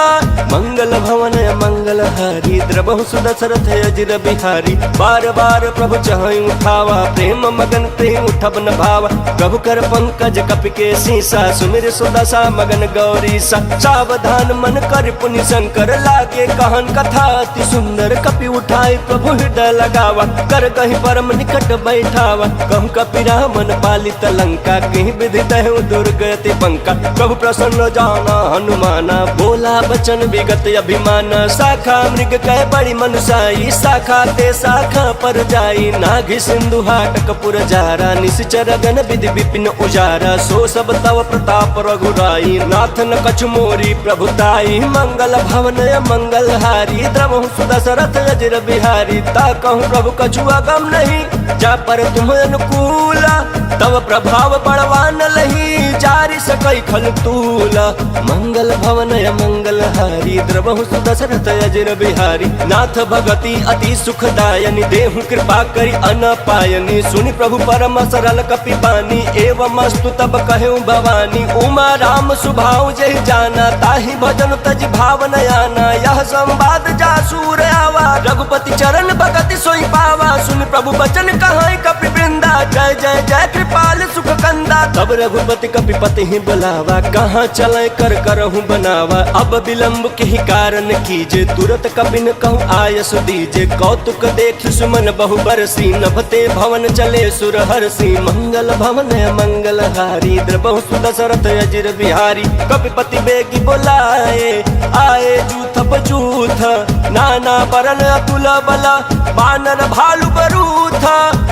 मंगल भवन मंगल हारी, द्रबहु सुदशरथ अजिर बिहारी। बार बार प्रभु चहई उठावा, प्रेम मगन ते उठब न भावा। प्रभु कर पंकज कपि के सीसा, सुमिर सुदशा मगन गौरीसा। सावधान मन कर पुनि शंकर, लागे कहन कथा अति सुंदर। कपि उठाई प्रभु हृदय लगावा, कर कहीं परम निकट बैठावा। कहूँ कपि रामन पालित लंका, कहीं विधि दहु दुर्गति पंका। प्रभु प्रसन्न जाना हनुमाना, बोला बचन विगत अभिमाना। शाखा मृग कह बड़ी मनुषाई, शाखा ते शाखा पर जाई। नाघि सिंधु हाटक पुर जारा, निश्चर गण विधि विपिन उजारा। सो सब तव प्रताप रघुराई, नाथ न कछु मोरी प्रभुताई। मंगल भवन मंगल हारी, द्रबहु सुदशरथ अजिर बिहारी। ता कहूँ प्रभु कछु अगम नहीं, जा पर तुम अनुकूला। तव प्रभाव बड़वान लही, जारि सकई खल तूला। मंगल भवन मंगल हारी, द्रबहु सुदशरथ अजिर बिहारी। नाथ भगति अति सुखदायनि, देहु कृपा करि अनपायनि। सुनि प्रभु परम सरल कपि बानी, एवं अस्तु तब कहूँ भवानी। उमा राम सुभाव जहि जाना, ताहि भजन तज भाव न आना। यह संवाद जासुर आवा, रघुपति चरण भगति सोई पावा। सुनि प्रभु बचन कहाई कपि वृंदा, जय जय जय कृपाल सुख कंदा। तब रघुपति कपिपति ही बुलावा, कहाँ चले कर करहूँ बनावा। अब विलम्ब के ही कारण कीजे, तुरत कपिन कहूँ आयस दीजे। कौतुक देख सुमन बहु बरसी, नभते भवन चले सुर हरसी। मंगल भवन मंगल हारी, द्रबहु सुदशरथ अजिर बिहारी। कपिपति बेगी बोलाए, आए जूथ बजूथ, नाना बरन अतुल बला, बानर भालु बरूथ।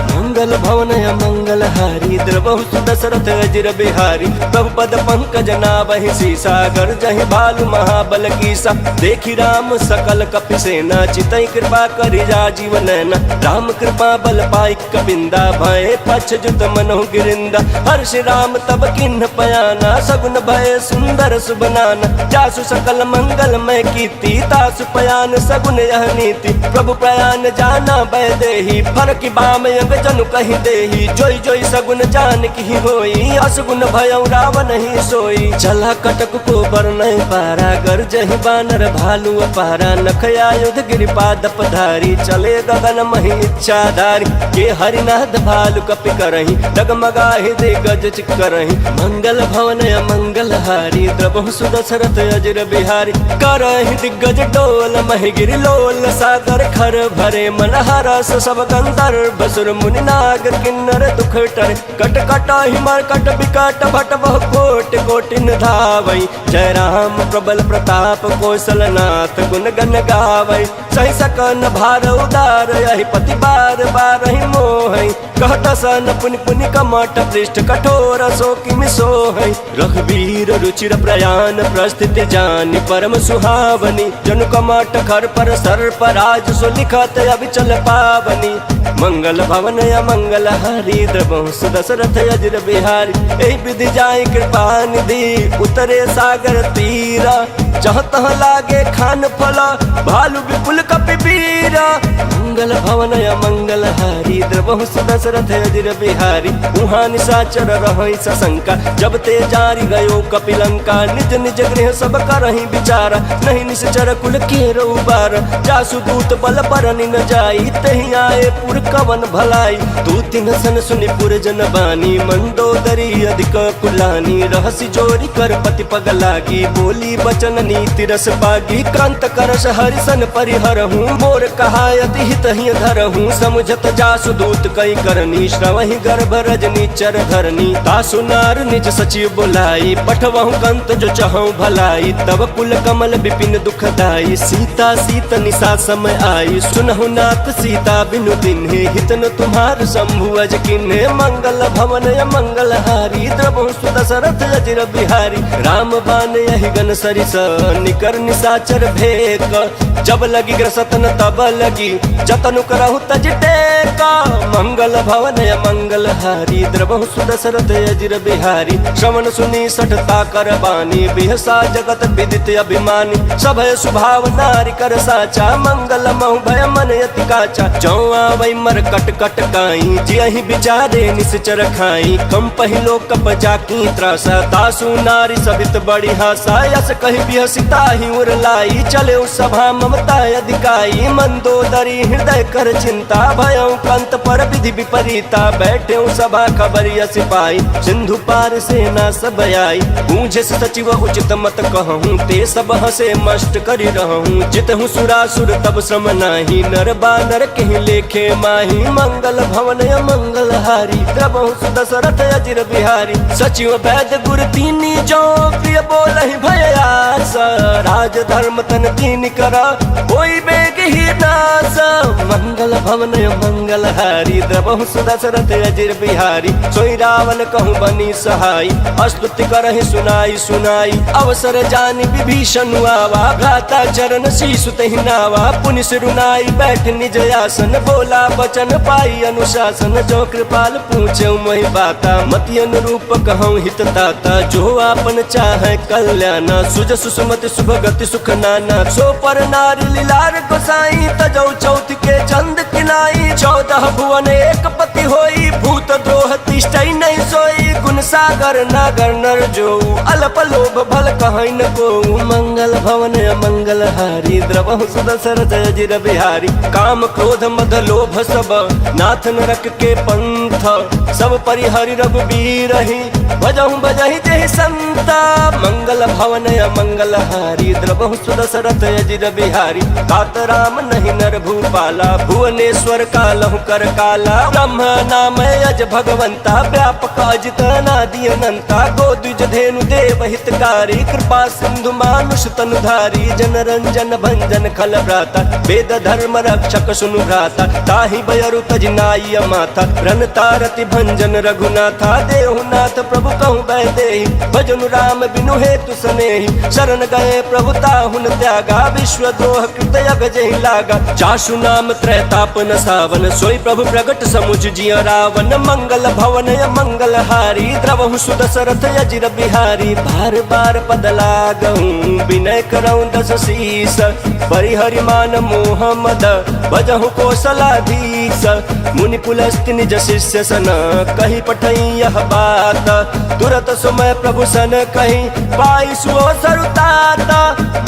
मंगल भवन मंगल हारी, द्रबहु सुदशरथ अजिर बिहारी। प्रभु पद पंकज नावहि सीसा, गर्जहि भालु महाबल कीसा। देखी राम सकल कपिसेना, चितई कृपा करि राजीव नैना। राम कृपा बल पाई कपिंदा, भय पछ जुत मनहु गिरिंदा। हर्ष राम तब किन्ह पयाना, सगुन भय सुंदर सुबनाना। जासु सकल मंगल मैं कीर्ति, तासु पयान सगुन यह नीति। प्रभु प्रयान जाना भय देहि, फरक बाम अंग जनु कहि देहि। जोई जोई सगुन जान की होई, असगुन भयउ रावण ही सोई। चला कटक को बरनय पारा, गर्जहि बानर भालु अपारा। नख आयुध गिरिपाद पधारी, चले गगन महि इच्छाधारी। के हरिनाथ भालु कपि करहि, डगमगाहि दिग्गज चिक्करहि। मंगल भवन मंगल हारी, द्रबहु सुदशरथ अजिर बिहारी। करहि दिग्गज डोल महि गिरि लोल, सागर खर भरे मन हरस। सब गंधर्व सुर मुनि नागर किन्नर दुख टरे। कट कटाहि मरकट बिकट भट बहु कोटि कोटिन धावै। जय राम प्रबल प्रताप कौशलनाथ, गुण गण गावै। सहि सकन भार उदार, यहि पति बार बारहि मोहै। कहत सन पुनि पुनि कमठ पृष्ठ, कठोर सो किमि सोहै। रघुवीर रुचिर प्रयाण, प्रस्थिति जानि परम सुहावनी। जनु कमठ खर पर सर्प राज, सो लिखत अविचल पावनी। मंगल भवन मंगल हारी, द्रबहु सुदशरथ अजिर बिहारी। एहि विधि जाई कृपा निधि, उतरे सागर तीरा। जहाँ तहाँ लागे खान फला, भालु विपुल कपि बीरा। मंगल भवन मंगल हारी, द्रबहु सुदशरथ अजिर बिहारी। उहाँ निशाचर रहै सशंका, जब ते जारी गयो कपिलंका। निज निज गृह सब करहि विचारा, नहीं निश्चर कुल केरो उबारा। जासु दूत बल बरनि न जाई, तहि आए पुर कवन भलाई। तू तिन सन सुनि पुर जन बानी, मंदोदरी अधिक कुलानी। रहसि जोरी कर पति पग लागी, बोली बचन नीति रस पागी। कांत करस हरिसन परिहरहूँ, मोर कहायति हित ही धरहूँ। समुझत जासु दूत कई करनी, श्रवहि गर्भ रजनी चर धरनी। तासु नार निज सचिव बुलाई, पठवहु कंत जो चहु भलाई। तब कुल कमल विपिन दुखदाई, सीता सीत निशा समय आई। सुनहु नाथ सीता बिनु दिन्हे, हित न तुम्हार शंभु अज किन्हे। मंगल भवन मंगल हारी, द्रबहु सुदशरथ अजिर बिहारी। राम बान यहि गन सरिस, निकर निशाचर भेक। जब लगी ग्रसतन तब लगी, जतनु करहु तज टेका। मंगल भवन मंगल हारी, द्रबहु सुदशरथ अजिर बिहारी। श्रवण सुनी सठता कर बानी, बिहसा जगत विदित अभिमानी। सभय स्वभाव नारी कर साचा, मंगल महु भय मन यति काचा। जौ आवै मर कट कट काई, जियहि विचारे निश्चर खाई। कम पहिलो कप जाकी त्रासा, तासु नारी सबित बड़ी हासा। यस कहि बिहसिता ही उर लाई, चले उस सभा ममता अधिकाई। मंदोदरी हृदय कर चिंता, भयउ कंत पर विधि विपरीता। बैठे सभा खबरिया सिपाही, सिंधु पार सेना सब आई। पूछे सचिव उचित मत कहूँ, ते सब हसे मष्ट करि रहूँ। जितहु सुरासुर तब श्रम नाही, नर बानर कहि लेखे माही। मंगल भवन मंगल हारी, द्रबहु सुदशरथ अजिर बिहारी। सचिव वैद्य गुर तीनी, जो प्रिय बोलहि भय आस। राज धर्म तन तीन करा, कोई बेग ही नास। मंगल भवन मंगल हारी, द्रबहु सुदशरथ अजिर बिहारी। सोई रावण कहूँ बनी सहाई, स्तुति करहि सुनाई सुनाई। अवसर जानि विभीषण आवा, भ्राता चरण शीशु तहि नावा। पुनि सिरुनाई बैठ निज आसन, बोला बचन पाई अनुशासन। जो कृपाल पूछे मोहि बाता, मति अनुरूप कहूँ हित ताता। जो आपन चाहे कल्याणा, सुज सुसुमति शुभ गति सुख नाना। सो पर नारी लीलार गोसाई, तजौ चौथ के चंद किनाई। 14 भुवन एक पति होई, भूत द्रोह तिष्ठई नहीं सोई। गुण सागर नागर नर जो, अल्प लोभ भल कहै न को। मंगल भवन मंगलहारी द्रवहु सुदशरथ अजिर बिहारी। काम क्रोध मद लोभ सब नाथ नरक के पंथ, सब परिहरि रघुबीर ही भजहु बजहि जहि संत। मंगल भवन मंगलहारी द्रवहु सुदशरथ अजिर बिहारी। तात राम नहीं नर भूपाला, भुवनेश्वर कालहु कर काला। ब्रह्म नाम अज भगवंता, व्यापक अजित अनादि अनंता। गोद्विज धेनु देव हितकारी, कृपा सिंधु मानुष तनुधारी। जन रंजन भंजन खल भ्राता, वेद धर्म रक्षक सुनु भ्राता। ताहि बयरु तजनाई माथा, रन तारति भंजन रघुनाथा। देहुनाथ प्रभु कहु बैदेहि, भजनु राम बिनु हेतु सनेहि। शरण गए प्रभु ताहुन त्यागा, विश्व द्रोह कृत जहि लागा। चासु नाम त्रैताप न सावन, सोई प्रभु प्रगट समुझ जिय रावण। मंगल भवन मंगलहारी, द्रवहु सुदशरथ अजिर बिहारी। बार बार पद लागहु, विनय करऊं दस शीस। परिहरि मान मोह मद, भजहु कौशलाधीश। मुनि पुलस्त्य निज शिष्य सन, कहि पठई यह बात। तुरत सुमय प्रभु सन कहि, पाई सुओ सरुतात।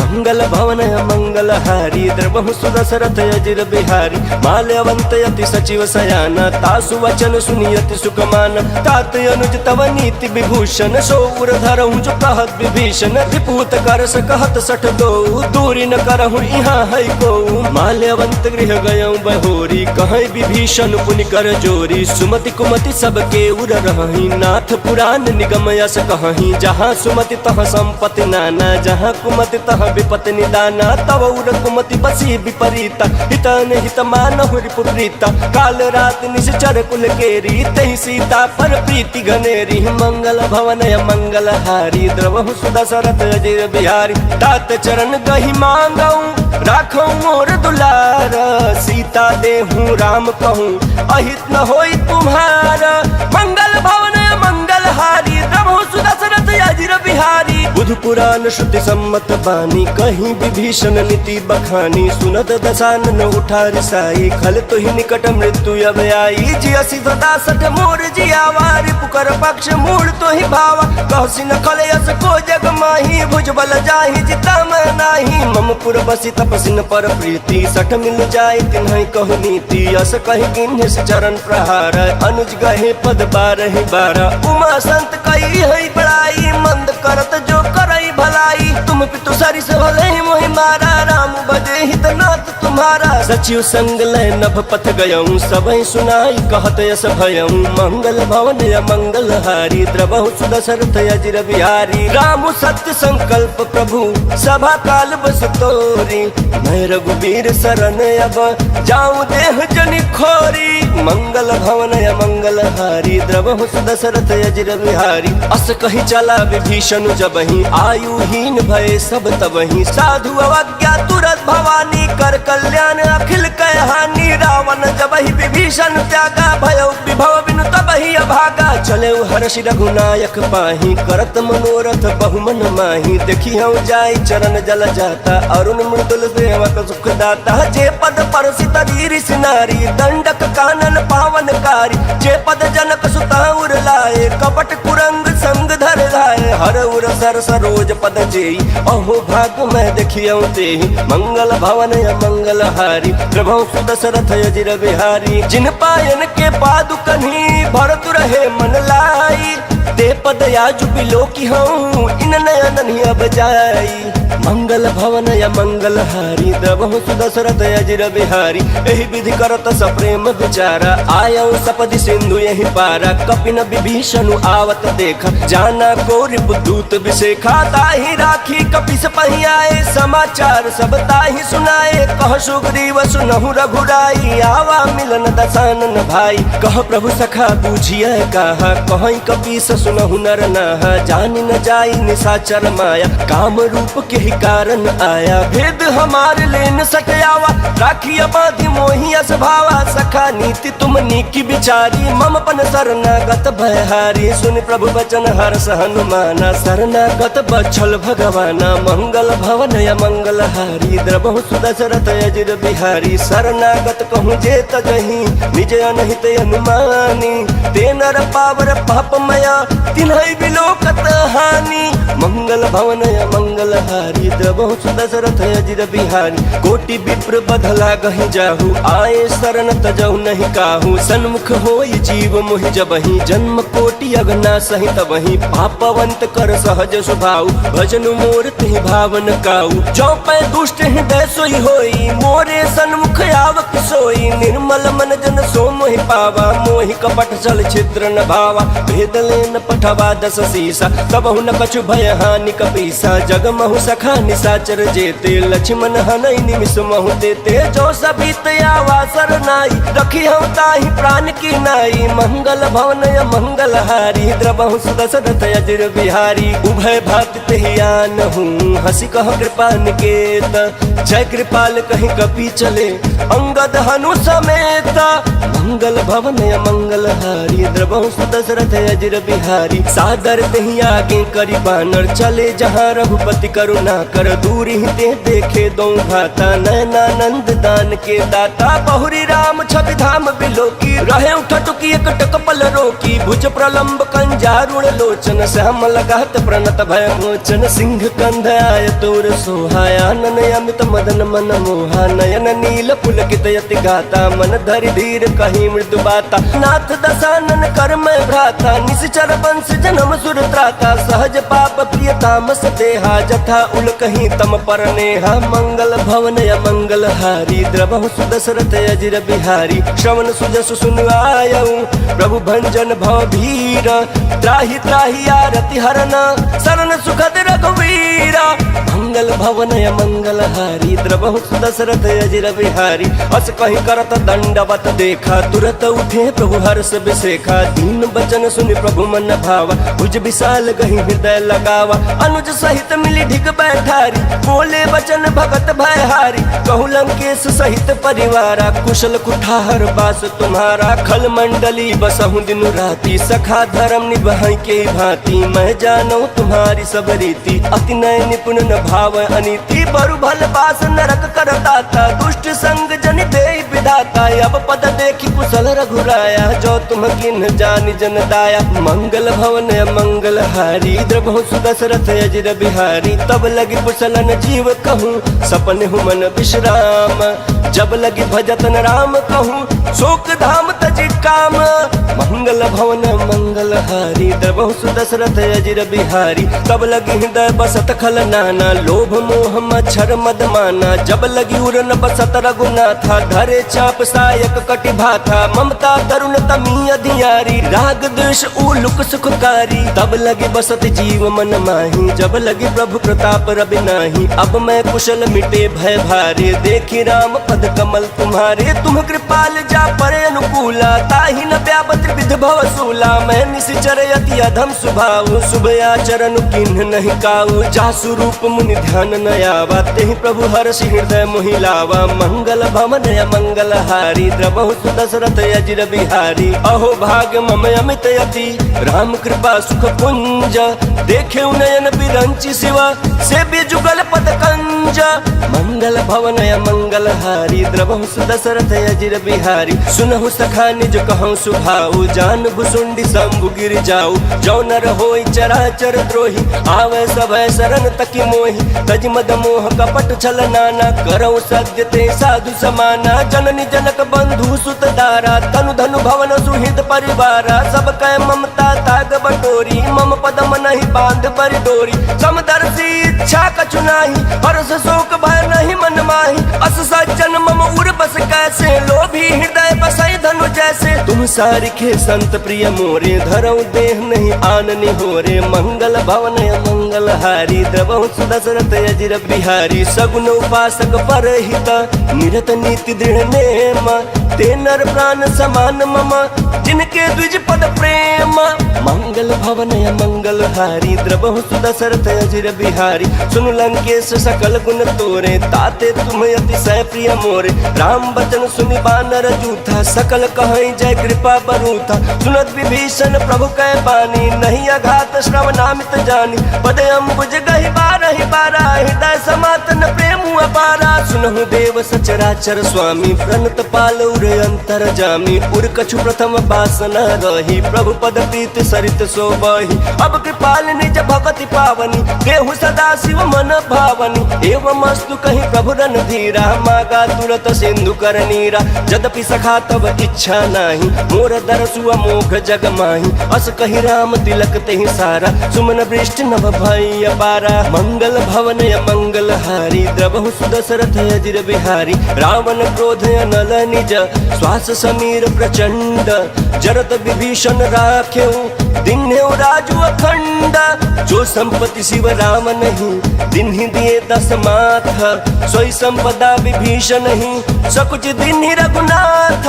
मंगल भवन मंगलहारी, द्रवहु सुदशरथ अजिर बिहारी। माल्यवंत यति सचिव सयाना, तासु वचन सुनियति सुखमान। तात अनुज तव नीति विभूषण, सौर धरहु जो कहत विभीषण। रिपुत कर सकहत सठ दो, दूरी न करहु यहाँ है को। माल्यवंत गृह गयऊँ बहोरी, कहीं विभीषण पुनि कर जोरी। सुमति कुमति सबके उर रही, नाथ पुराण निगम यस कहीं। जहाँ सुमति तहाँ संपत्ति नाना, जहाँ कुमति तहाँ विपत्ति निदाना। तव उर कुमति बसी विपरीता, हितन हित मानहु रिपुप्रीता। काल रात निश्चर कुल केरी, तहि सीता पर प्रीति घनेरी। मंगल भवन मंगलहारी, द्रवहु सुदशरथ अजिर बिहारी। तात चरण गहि मांगऊं, राखऊं मोर दुलार। सीता देहूं राम कहूं, अहित न होई तुम्हारा। मंगल भवन मंगलहारी, द्रवहु सुदशरथ अजिर बिहारी। बुध पुराण श्रुति सम्मत बानी, कहीं विभीषण नीति बखानी। सुनत दशानन उठा रिसाई, खल तो ही निकट मृत्यु अब आई। जियसि सदा सठ मोर जियावा, रिपुकर पक्ष मूल तो ही भावा। कहसि न खलयस को जग माही, भुज बल जाहि जिता मैं नाही। मम पुर बसी तपसिन पर प्रीति, सठ मिल जाय तिन्हि कहु नीति। अस कहि किन्हि चरण प्रहार, अनुज गहे पद बारहि बारा। उमा संत कही है बड़ाई, मंद करत जो करई भलाई। तुम पितु सरिस भले ही मोहि मारा, राम बजे हित नाथ तुम्हारा। सचिव संग लय नभ पथ गयऊं, सबहि सुनाई कहत यस भयऊं। मंगल भवन मंगलहारी, द्रवहु सुदशरथ अजिर बिहारी। राम सत्य संकल्प प्रभु, सभा काल बस तोरी। मैं रघुबीर शरण अब, जाऊं देह जनि खोरी। मंगल भवन मंगलहारी, द्रवहु सुदशरथ अजिर बिहारी। अस कहि चला विभीषण जबहि, आयुहीन भय सब तबहि। साधु अवज्ञा तुरत भवानी, कर कल्याण अखिल कय हानि। रावण जबहि विभीषण त्यागा, भय विभव बिनु तबहि अभागा। चले हर्षि रघुनायक पाही, करत मनोरथ बहुमन माही। देखी हूँ जाय चरण जल जाता, अरुण मृदुल सेवक सुख दाता। जे पद परसित रीरिस नारी, दंडक कानन पावनकारी। जे पद जनक सुता उर लाए, कपट कुरंग संग धर लाए। हर उर सर सरोज पद जेई, अहो भाग मैं देखियऊं तेहि। मंगल भवन मंगलहारी, प्रभु सुदशरथ अजिर बिहारी। जिन पायन के पादुकन्ही, भरत रहे मन लाई। ते पद याजु बिलो की हूँ, इन नयन अब जाई। मंगल भवन मंगलहारी, द्रवहु सुदशरथ अजिर बिहारी। एहि विधि करत सप्रेम विचारा, आयऊ सपदि सिंधु यही पारा। कपिन विभीषण आवत देखा, जाना को रिपुदूत विशेखा। ताहि राखी कपिस पहि आए, समाचार सब ताहि सुनाए। कह सुग्रीव सुनहु रघुराई, आवा मिलन दशानन भाई। कह प्रभु सखा बूझिए कहा, कहीं कपीस सुनहु नर नाहा। जानि न जाई निशाचर माया, काम रूप के ही कारण आया। भेद हमारे लेन सटयावा, राखिया बाधि मोहि अस भावा। सखा नीति तुम नीकी बिचारी, मम पन शरणागत भयहारी। सुन प्रभु वचन हर्ष हनुमाना, शरणागत बछल भगवाना। मंगल भवन मंगलहारी, द्रवहु सुदशरथ अजिर बिहारी। शरणागत कहूँ जे तजहि, निज अनहित अनुमानी। ते नर पावर पापमया, तिन्हि बिलोकत हानि। मंगल मंगल भवन मंगल हारी द्रवहु सुदशरथ अजिर बिहारी। कोटि विप्र बधला गहि जाहु आए शरण तजहु नहीं काहू। सन्मुख होई जीव मोहि जबहि जन्म कोटि अगना सहि तबहि। पापवंत कर सहज स्वभाव भजनु मोर तिहि भावन काऊ। जो पै दुष्ट हृदय सोई होई मोरे सन्मुख आवक सोई। निर्मल मन जन सो मोहि पावा मोहि कपट छल छिद्र न भावा। भेद लेन पठवा दस सीसा तबहु न कछु भय हानि कपीसा। जगमहु सखा निसाचर जेते लक्ष्मण हनई निमिष महु देते। जो सबित आवा सरनाई रखी हूँ ताहि प्राण की नाई। मंगल भवन मंगल हारी द्रवहु सुदशरथ अजिर बिहारी। उभय भात तेहि आनहु हंसी कह कृपा निकेत। जय कृपाल कहीं कपि चले अंगद हनु समेत। मंगल भवन मंगल हारी द्रवहु सुदशरथ अजिर बिहारी। सादर तेहि आगे करि बानर चले जहाँ रघुपति करुणा कर। दूरी ते देखे दो भाता नयनानंद दान के दाता। बहुरी राम छवि धाम बिलोकी रहे उठटुकी एक टकपल रोकी। भुज प्रलंब कंजारुण लोचन श्याम लगात प्रणत भय मोचन। सिंह कंध आय तोर सोहाया नन अमित मदन मन मोहा। नयन नील पुलकित यति गाता मन धरि धीर कही मृदु बाता। नाथ दशानन कर मैं भ्राता निश्चर वंश जन्म सुर त्राता। सहज पाप प्रिय तामस देहा जथा उल कहीं तम पर नेहा। मंगल भवन मंगल हारी द्रवहु सुदशरथ अजिर बिहारी। श्रवण सुजसु सुन आयऊ प्रभु भंजन भव भीर। त्राहि त्राहि आरति हरन शरण सुखद रघुवीरा। मंगल भवन मंगल हारी द्रवहु सुदशरथ अजिर बिहारी। अस कहीं करत दंडवत देखा तुरत उठे प्रभु हर्ष बिसेखा। दीन बचन सुनि प्रभु मन भावा भुज विशाल गहि हृदय लगावा। अनुज सहित मिली ढिग बैठारी बोले वचन भगत भयहारी। कहु लंकेश सहित परिवारा कुशल कुठार बास तुम्हारा। खल मंडली बसहु दिन राति सखा धर्म निभाई के भांति। मैं जानू तुम्हारी सब रीति अति नय निपुण न भाव अनीति। बरु भल बास नरक करताता दुष्ट संग जन दे विधाता। अब पद देखी कुशल रघुराया जो तुम किन जानि जन दाया। मंगल भवन मंगल हारी द्रवहु सुदशरथ अजिर बिहारी। तब लगी कुशलन जीव कहूँ सपन हूँ मन विश्राम। जब लगी भजतन राम कहूँ शोक धाम तजि काम। मंगल भवन मंगल हारी द्रवहु सुदशरथ अजिर बिहारी। तब लगी हृदय बसत खल नाना लोभ मोह मच्छर मद माना। जब लगी उरन बसत रघुनाथा धरे चाप सायक कटि भाथा। ममता तरुण तमी अधियारी राग द्वेष उलुक सुखकारी। तब लगी बसत जीव मन माही जब लगी प्रभु प्रताप रवि नाही। अब मैं कुशल मिटे भय भारे देखी राम पद कमल तुम्हारे। तुम कृपाल जा परे अनुकूला ताहि न व्यापत विध भव सूला। मैं निशिचर यति अधम स्वभाव शुभ आचरण किन्ह नहीं काऊ। जासु रूप मुनि ध्यान न आवा तेहि प्रभु हर्षि हृदय मोहि लावा। मंगल भवन मंगल हारी द्रवहु सुदशरथ अजिर बिहारी। अहो भाग्य मम अमित यति राम कृपा सुख पुंज। देखे नयन बिरंचि शिवा सेव्य जुगल पद कंज। मंगल भवन मंगल हारी द्रवहु सुदशरथ अजिर बिहारी। सुनहु सखा निज कहूँ सुभाऊ जान भुसुंडी शंभु गिर जाऊ। जो नर होई चराचर द्रोही आवे सभय शरण तकी मोहि। तज मद मोह कपट छल नाना करौ सद्य ते साधु समाना। जननी जनक बंधु सुत दारा तनु धनु भवन सुहृद परिवारा। सब कै ममता ताग बटोरी मम पदम नहीं बांध पर डोरी। समदर्शी इच्छा कछु नाही हर्ष शोक भय नहीं मन माही। अस सज्जन मम उर बस कैसे लोभी हृदय बसई धनु जैसे। तुम सारिखे संत प्रिय मोरे धरऊ देह नहीं आननि होरे। मंगल भवन मंगल हारी द्रवहु सुदशरथ अजिर बिहारी। सगुन उपासक परहित निरत नीति दृढ़ नेम। ते नर प्राण समान मम जिनके द्विज पद प्रेम। मंगल भवन मंगल हारी द्रवहु सुदशरथ अजिर बिहारी। सुन लंकेश सकल गुण तोरे ताते तुम अतिशय प्रिय मोरे। राम बचन सुनि बानर जूथा सकल कहीं जय कृपा बरूथा। सुनत विभीषण प्रभु कै बानी नहीं अघात श्रवणामित जानी। पद अम्बुज गहि बारहि बारा हृदय समातन प्रेम अपारा। सुनहु देव सचराचर स्वामी प्रणत पाल उर अंतर जामी। उर कछु प्रथम बासना रही प्रभु पद प्रीत सरित सोबहि। अब कृपाल निज भगत अति पावनी देहु सदा शिव मन भावनी एवं अस्तु कहीं प्रभु रन धीरा मागा तुरत सिंधु कर नीरा जदपि सखा तब इच्छा नाही मोर दरसु अमोघ जग माही अस कही राम तिलक तेहि सारा सुमन वृष्टि नभ भई अपारा मंगल भवन मंगल हारी द्रवहु सुदशरथ अजिर बिहारी रावण क्रोध अनल निज श्वास समीर प्रचंड जरत विभीषण राख्यऊ दिन्हेउ राजु अखंड जो संपत्ति शिव राम नहीं दिन्हि दिए दस माथ सोई संपदा विभीषण नहीं सकुच दिन्हि रघुनाथ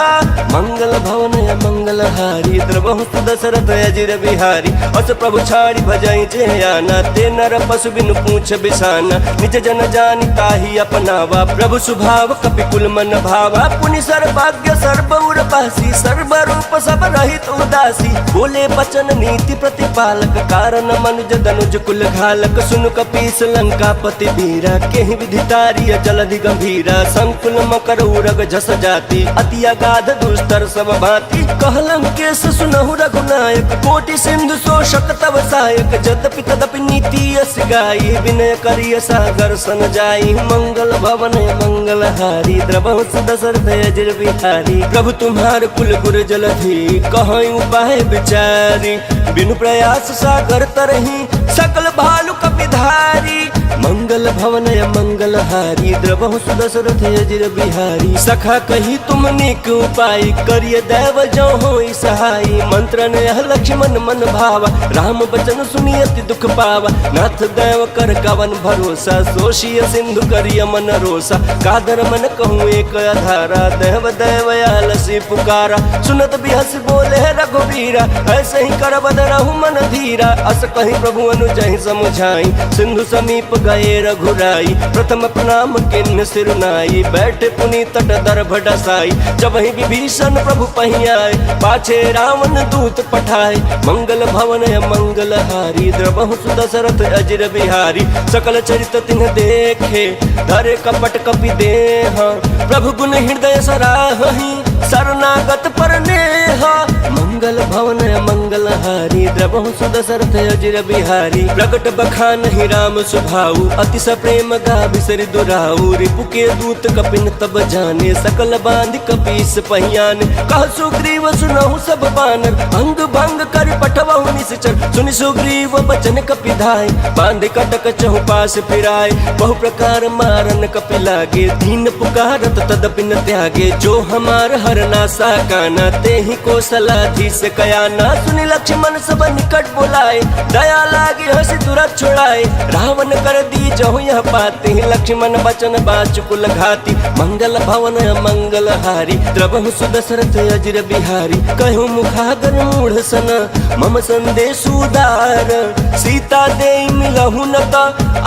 मंगल भवन मंगल हारी द्रवहु सुदशरथ अजिर बिहारी अस प्रभु छाड़ी भजई जे आना ते नर पशु बिनु पूछ बिसाना निज जन जानि ताहि अपनावा प्रभु सुभाव कपिकुल मन भावा पुनि सर्वज्ञ सर्व उर पासी सर्व रूप सब रहित उदासी बोले बचन नीति प्रतिपालक कारण मनुज धनुज कुल घालक सुन कपीस लंकापति वीरा केहि विधितारिय जलधि गंभीरा संकुल मकर उरग झस जाति अति अगाध दुस्तर सब भांति कहलम केस सुनहु रघुनायक कोटि सिंधु शोषक तव सहायक जदपि तदपि नीति यस गाई विनय करिय सागर सन जाई मंगल भवन मंगल हारी द्रवहु सुदशरथ अजिर बिहारी प्रभु तुम्हार कुल गुर जलधि कहै उपाय विचारी बिनु प्रयास सागर तरही सकल भालु कपिधारी मंगल भवन मंगल हारी द्रवहु सुदशरथ अजिर बिहारी सखा कही तुम निक उपाय करिय दैव जो होई सहाई मंत्र ने लक्ष्मण मन भावा राम बचन सुनियति दुख पावा नाथ दैव कर कवन भरोसा सोशिय सिंधु करिय मन रोसा कादर मन कहूँ एक आधारा देव दैव आलसी पुकारा सुनत बिहस बोले रघुवीरा ऐसे ही कर बद रहु मन धीरा अस कहीं प्रभु अनुजहि समुझाई सिंधु समीप गए रघुराई प्रथम प्रणाम किन्न सिर नाई बैठे पुनि तट दर्भ डसाई जब ही विभीषण प्रभु पही आए पाछे रावण दूत पठाए मंगल भवन मंगल हारी द्रवहु सुदशरथ अजिर बिहारी सकल चरित तिन्ह देखे धरे कपट कपि देह प्रभु गुण हृदय सराहहि शरणागत पर नेह मंगल भवन मंगल हारी द्रवहु सुदशरथ अजिर बिहारी प्रकट बखान ही राम सुभाऊ अतिश प्रेम गा बिसरि दुराऊ रिपु के दूत कपिन तब जाने सकल बांध कपीस पहियान कह सुग्रीव सुनहु सब बानर अंग भंग कर पठवहु निश्चर सुनि सुग्रीव बचन कपिधाय बांध कटक चहु पास फिराय बहु प्रकार मारन कपि लागे दीन पुकारत तदपि न त्यागे जो हमार हरना साकाना ते ही कौशलाधीश कयाना सुनि लक्ष्मण सब निकट बुलाए दया लागे हंसी तुरंत छुड़ाए रावण कर दी जहु यह पाते लक्ष्मण बचन बाचुकुल घाती मंगल भवन मंगल हारी द्रवहु सुदशरथ अजिर बिहारी कहु मुखागर मूढ़ सन मम संदेश उदार सीता दे मिलहु न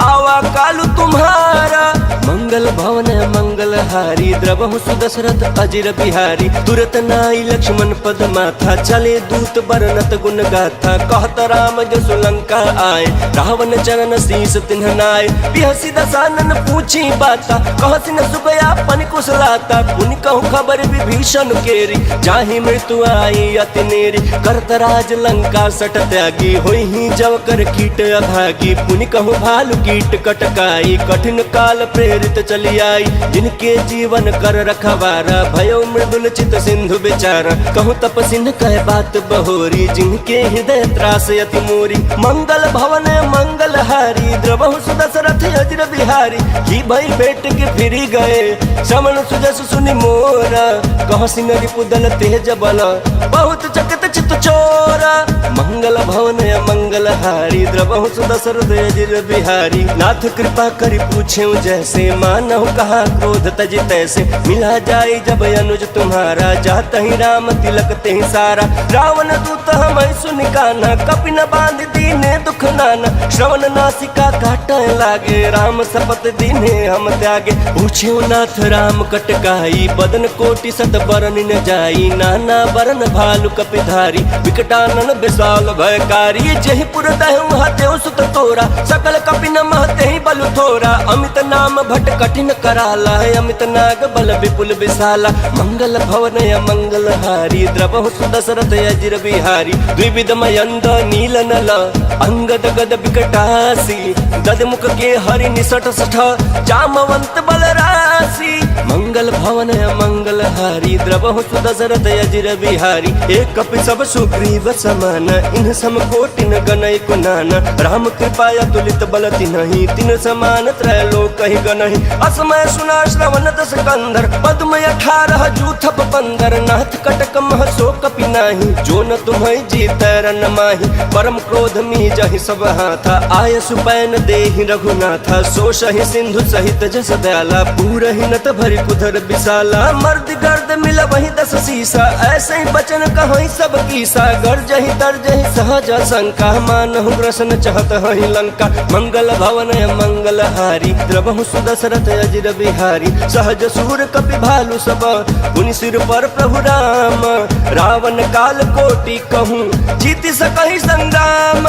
आवा कालु तुम्हारा मंगल भवन मंगल हारी द्रवहु सुदशरथ अजिर बिहारी तुरत नाई लक्ष्मण पद माथा चले दूत बरनत गुण गाथा कहत राम जसु लंका आए रावण चरण शीस तिन्ह नाय बिहसी दसानन पूछी बाता कहसी न सुगया पन कुशलाता पुनि कहूँ खबर विभीषण केरी जाहि मृत्यु आई अति नेरी करत राज लंका सट त्यागी होई ही जव कर कीट अभागी पुनि कहूँ भालु कीट कटकाई कठिन काल प्रेरित चली आई जिनके जीवन कर रखवारा भयो मृदुल चित सिंधु बेचारा कहूँ तपसिन कह बात बहोरी जिनके हृदय त्रास अति मोरी मंगल भवन मंगल हारी द्रवहु सुदशरथ अजिर बिहारी ही भई बेट के फिरी गए श्रवण सुजस सुनि मोरा कह सिंगरी पुदल तेज बल बहुत चकित चित चोरा मंगल भवन मंगल हारी द्रवहु सुदशरथ अजिर बिहारी नाथ कृपा करि पूछे जैसे मानहु कहा क्रोध तज तैसे मिला जाए जब अनुज तुम्हारा जात ही राम तिलक ते सारा रावण दूत हम सुन काना कपि न बांध दीने दुख नाना श्रवण नासिका काट लागे राम सपत दीने हम त्यागे पूछे नाथ राम कटकाई बदन कोटि सत बरन न जाई नाना बरन भालु कपिधारी बिहारी विकटानन विशाल भयकारी जहि पुर दहु हतेउ सुत तोरा सकल कपिन महते ही बलु थोरा अमित नाम भट कठिन कराला अमित नाग बल विपुल विशाला मंगल भवन मंगल हारी द्रवहु सुदशरथ अजिर बिहारी द्विविध मयंद नील नल अंगद गद विकटासी गद मुख के हरि निसठ सठ जामवंत बलरासी मंगल भवन मंगल हारी द्रवहु सुदशरथ अजिर बिहारी एक कपि सब सुग्रीव समान इन सम कोटिन गणय कुनान राम कृपा तुलित बल तिन्हि तिन समान त्रैलोक कहि गणहि असमय सुना श्रवण दस कंधर पद्म 18 जूथप 15 नाथ कटक मह सो कपि नाही जो न तुम्हें जीत रन माही परम क्रोध मी जहि सब हाथा आय सुपैन देहि रघुनाथा सो सहि सिंधु सहित जस दयाला पूरहि नत भरि कुधर विशाला मर्द गर्द मिल वही 10 सीसा ऐसे ही बचन कहि सब कीसा गर्जहि तरजहि सहज शंका मानहु ग्रसन चहत हहि लंका मंगल भवन मंगल हारी द्रवहु सुदशरथ अजिर बिहारी सहज सूर कपि भालु सब पुनि सिर पर प्रभु राम रावण काल कोटि कहूँ जीति सकहि संग्राम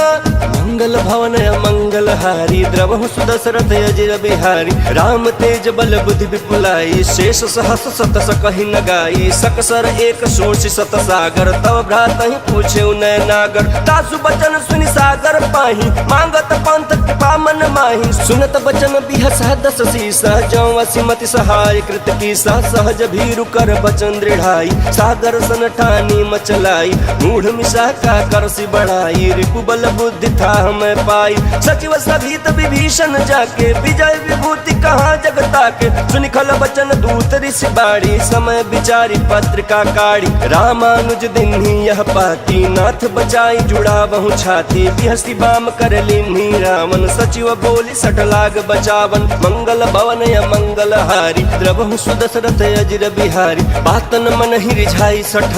मंगल भवन मंगल हारी द्रवहु सुदशरथ अजिर बिहारी राम तेज बल बुद्धि विपुलाई शेष सहस सत सकहि न गाई सकसर एक सोच सत सागर तव भ्रात ही पूछे नय नागर तासु बचन सुनि सागर पाही मांगत पंथ कृपा मन माही सुनत बचन बिहसा 10 सीसा जौ असिमति सहाय कृत कीसा सहज भीरु कर बचन दृढ़ाई सागर सन ठानी मचलाई मूढ़ मिशा का करसी बढ़ाई रिपु बल बुद्धि था मैं पाई सचिव सभीत विभीषण जाके विजय विभूति कहाँ जगता के सुनिखल बचन दूत ऋषि बाड़ी समय विचारी पत्रिका काढ़ी रामानुज दिन ही यह पाती नाथ बचाई जुड़ा बहु छाती बिहसी बाम कर लीन्ही रावण सचिव बोली सठ लाग बचावन मंगल भवन मंगल हारी द्रवहु सुदशरथ अजिर बिहारी बातन मन ही रिझाई सठ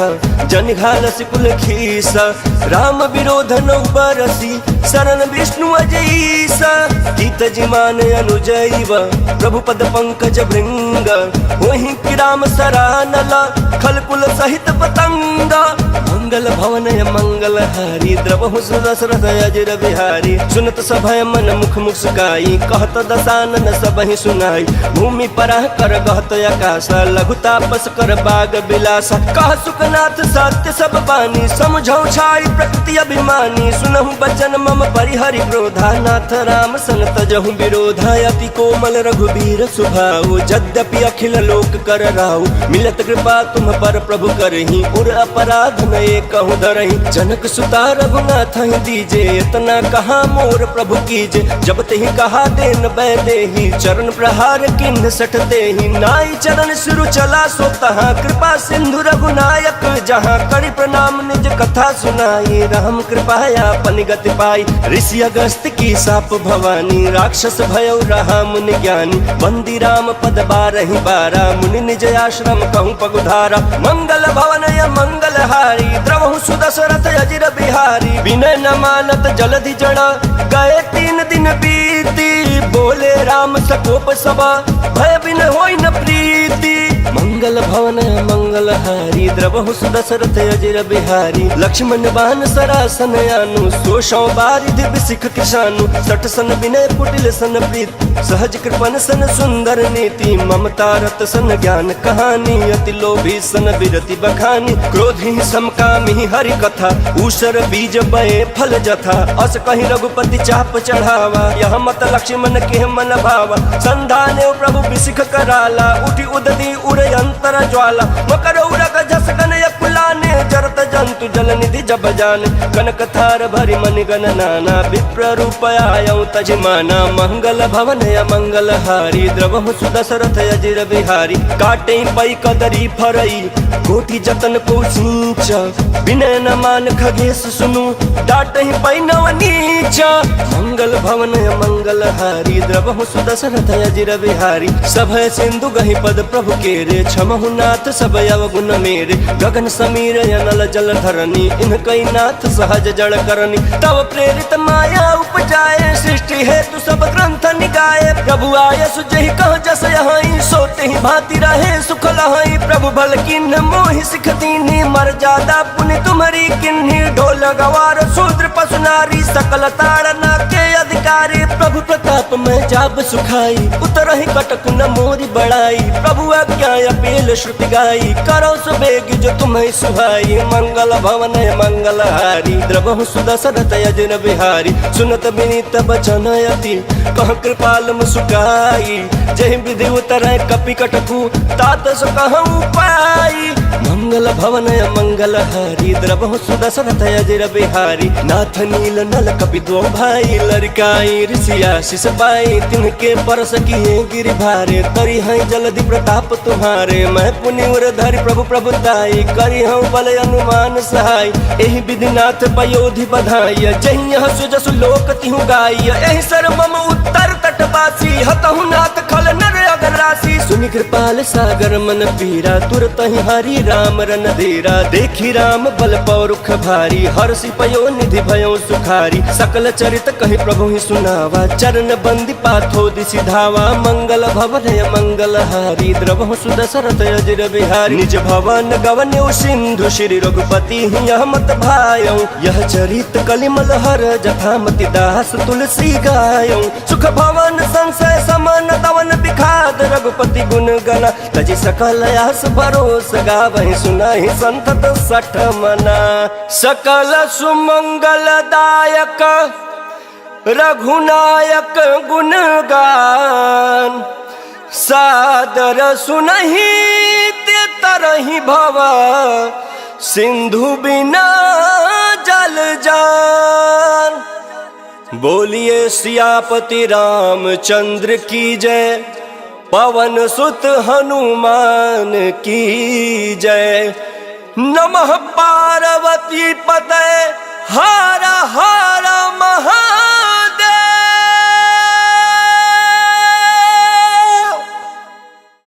जन घाल सिकुल खीसा राम विरोध नौ बरसी शरण विष्णु अजईसा गीत जिमान अनुजैव प्रभु पद पंकज भृंग वही कि राम सरानल खलकुल सहित पतंग मंगल भवन मंगल हारी द्रवहु सुदशरथ अजिर बिहारी सुनत सभय मन मुख मुस्काई कहत दसानन सबहि सुनाई भूमि परह कर गहत आकाशा लघु तापस कर बाग बिलासा कह सुखनाथ सत्य सब बानी समझौ छाई प्रकृति अभिमानी सुनहु बचन मम परिहरि क्रोधा नाथ राम सन तजहु विरोधा अति कोमल रघुबीर सुभाऊ यद्यपि अखिल लोक कर राहु मिलत कृपा तुम पर प्रभु करहि उर अपराध नए कहूँ धरहि जनक सुता रघुनाथ ही दीजे इतना कहा मोर प्रभु कीजे जब तेहि कहा देन बै देहि चरण प्रहार किन्ह सठ देहि नाई चरण सिरु चला सो तहाँ कृपा सिंधु रघुनायक जहाँ करि प्रणाम निज कथा सुनाई राम कृपाया पन गति पाई ऋषि अगस्त की साप भवानी राक्षस भयो रहा मुनि ज्ञानी बंदी राम पद 12 मुनि निज आश्रम कहूँ पगुधारा मंगल भवन मंगल हारी द्रवहु सुदशरथ अजिर बिहारी विनय न मानत जलधि जड़ा गए 3 दिन बीती बोले राम सकोप सभा भय बिन होई न प्रीति मंगल भवन मंगल हारी द्रवहु सुदशरथ अजिर बिहारी लक्ष्मण बान सरासन यानु सोशौ बारिधि बिसिख किसानु सठ सन विनय कुटिल सन प्रीत सहज कृपन सन सुंदर नीति ममता रत सन ज्ञान कहानी अति लोभी सन विरति बखानी क्रोधी समकामी हरि कथा ऊसर बीज बए फल जथा अस कहि रघुपति चाप चढ़ावा यह मत लक्ष्मण के मन भावा संधाने प्रभु बिसिख कराला उठी उदती उर अंतर ज्वाला मकर उरग जस गन पुलाने जरत जंतु जल निधि जब जान कनक थार भरि मनि गण नाना विप्र रूप आयौ तजमाना मंगल भवन मंगल हारी द्रवहु सुदशरथ अजिर बिहारी काटे पै कदरी फरई कोटि जतन को सींच विनय न मान खगेश सुनु डाटहि पै नव नीच मंगल भवन मंगल हारी द्रवहु सुदशरथ अजिर बिहारी सभय सिंधु गहि पद प्रभु केरे क्षमहु नाथ सब अवगुण मेरे गगन सम समीर अनल जल धरनी इनकई नाथ सहज जड़ करनी तब प्रेरित माया उपजाए सृष्टि हेतु सब ग्रंथ निगाए प्रभु आय सुजहि कह जस यहीं सोते ही भांति रहे सुख लहई प्रभु भल किन्ह मोहि सिख दीन्ही मर्यादा पुण्य तुम्हारी किन्ही ढोल गवार शूद्र पशु नारी सकल ताड़ना के अधिकारी प्रभु प्रताप में जाब सुखाई उतरहि कटक न मोरी बड़ाई प्रभु आज्ञा अपील श्रुति गाई करो सुबेग जो तुम्हें सुहाई मंगल भवन मंगल हारी द्रवहु सुदशरथ यजन बिहारी सुनत विनीत बचन अति कह कृपाल मुस्काई जय विधि उतरै कपि कटकु तात सो कहूँ पाई मंगल भवन मंगल हारी द्रवहु सुदशरथ यजन बिहारी नाथ नील नल कपि दो भाई लड़काई ऋषिया शिष पाई तिनके परस किए गिरि भारे करी हैं जलधि प्रताप तुम्हारे मैं पुण्य धरि प्रभु प्रभुताई करी हूँ बल अनुमान सहाय एहि विधिनाथ पयोधि बधाई जहि यह सुजसु लोक तिहु गाय एहि सर मम उत्तर तटवासी हतहु नाथ खल नर अगर राशि सुनि कृपाल सागर मन पीरा तुरत ही हरि राम रन धीरा देखी राम बल पौरुख भारी हर्षि पयो निधि भयो सुखारी सकल चरित कहि प्रभु ही सुनावा चरण बंदी पाथो दिशि धावा मंगल भवन मंगल हारी द्रवहु सुदशरथ यजर बिहारी निज भवन गवन्यु सिंधु श्री रघुपति यह मत भायौ यह चरित कलिमल हर जथामति दास तुलसी गायौ सुख भवन संशय समन दवन बिखाद रघुपति गुण गना तजि सकल आस भरोस गावहि सुनाहि संतत सठ मना सकल सुमंगल दायक रघुनायक गुणगान सादर सुनहि ते तरहि भव सिंधु बिना जल जान बोलिए सियापति रामचंद्र की जय पवन सुत हनुमान की जय नमः पार्वती पते हर हर महा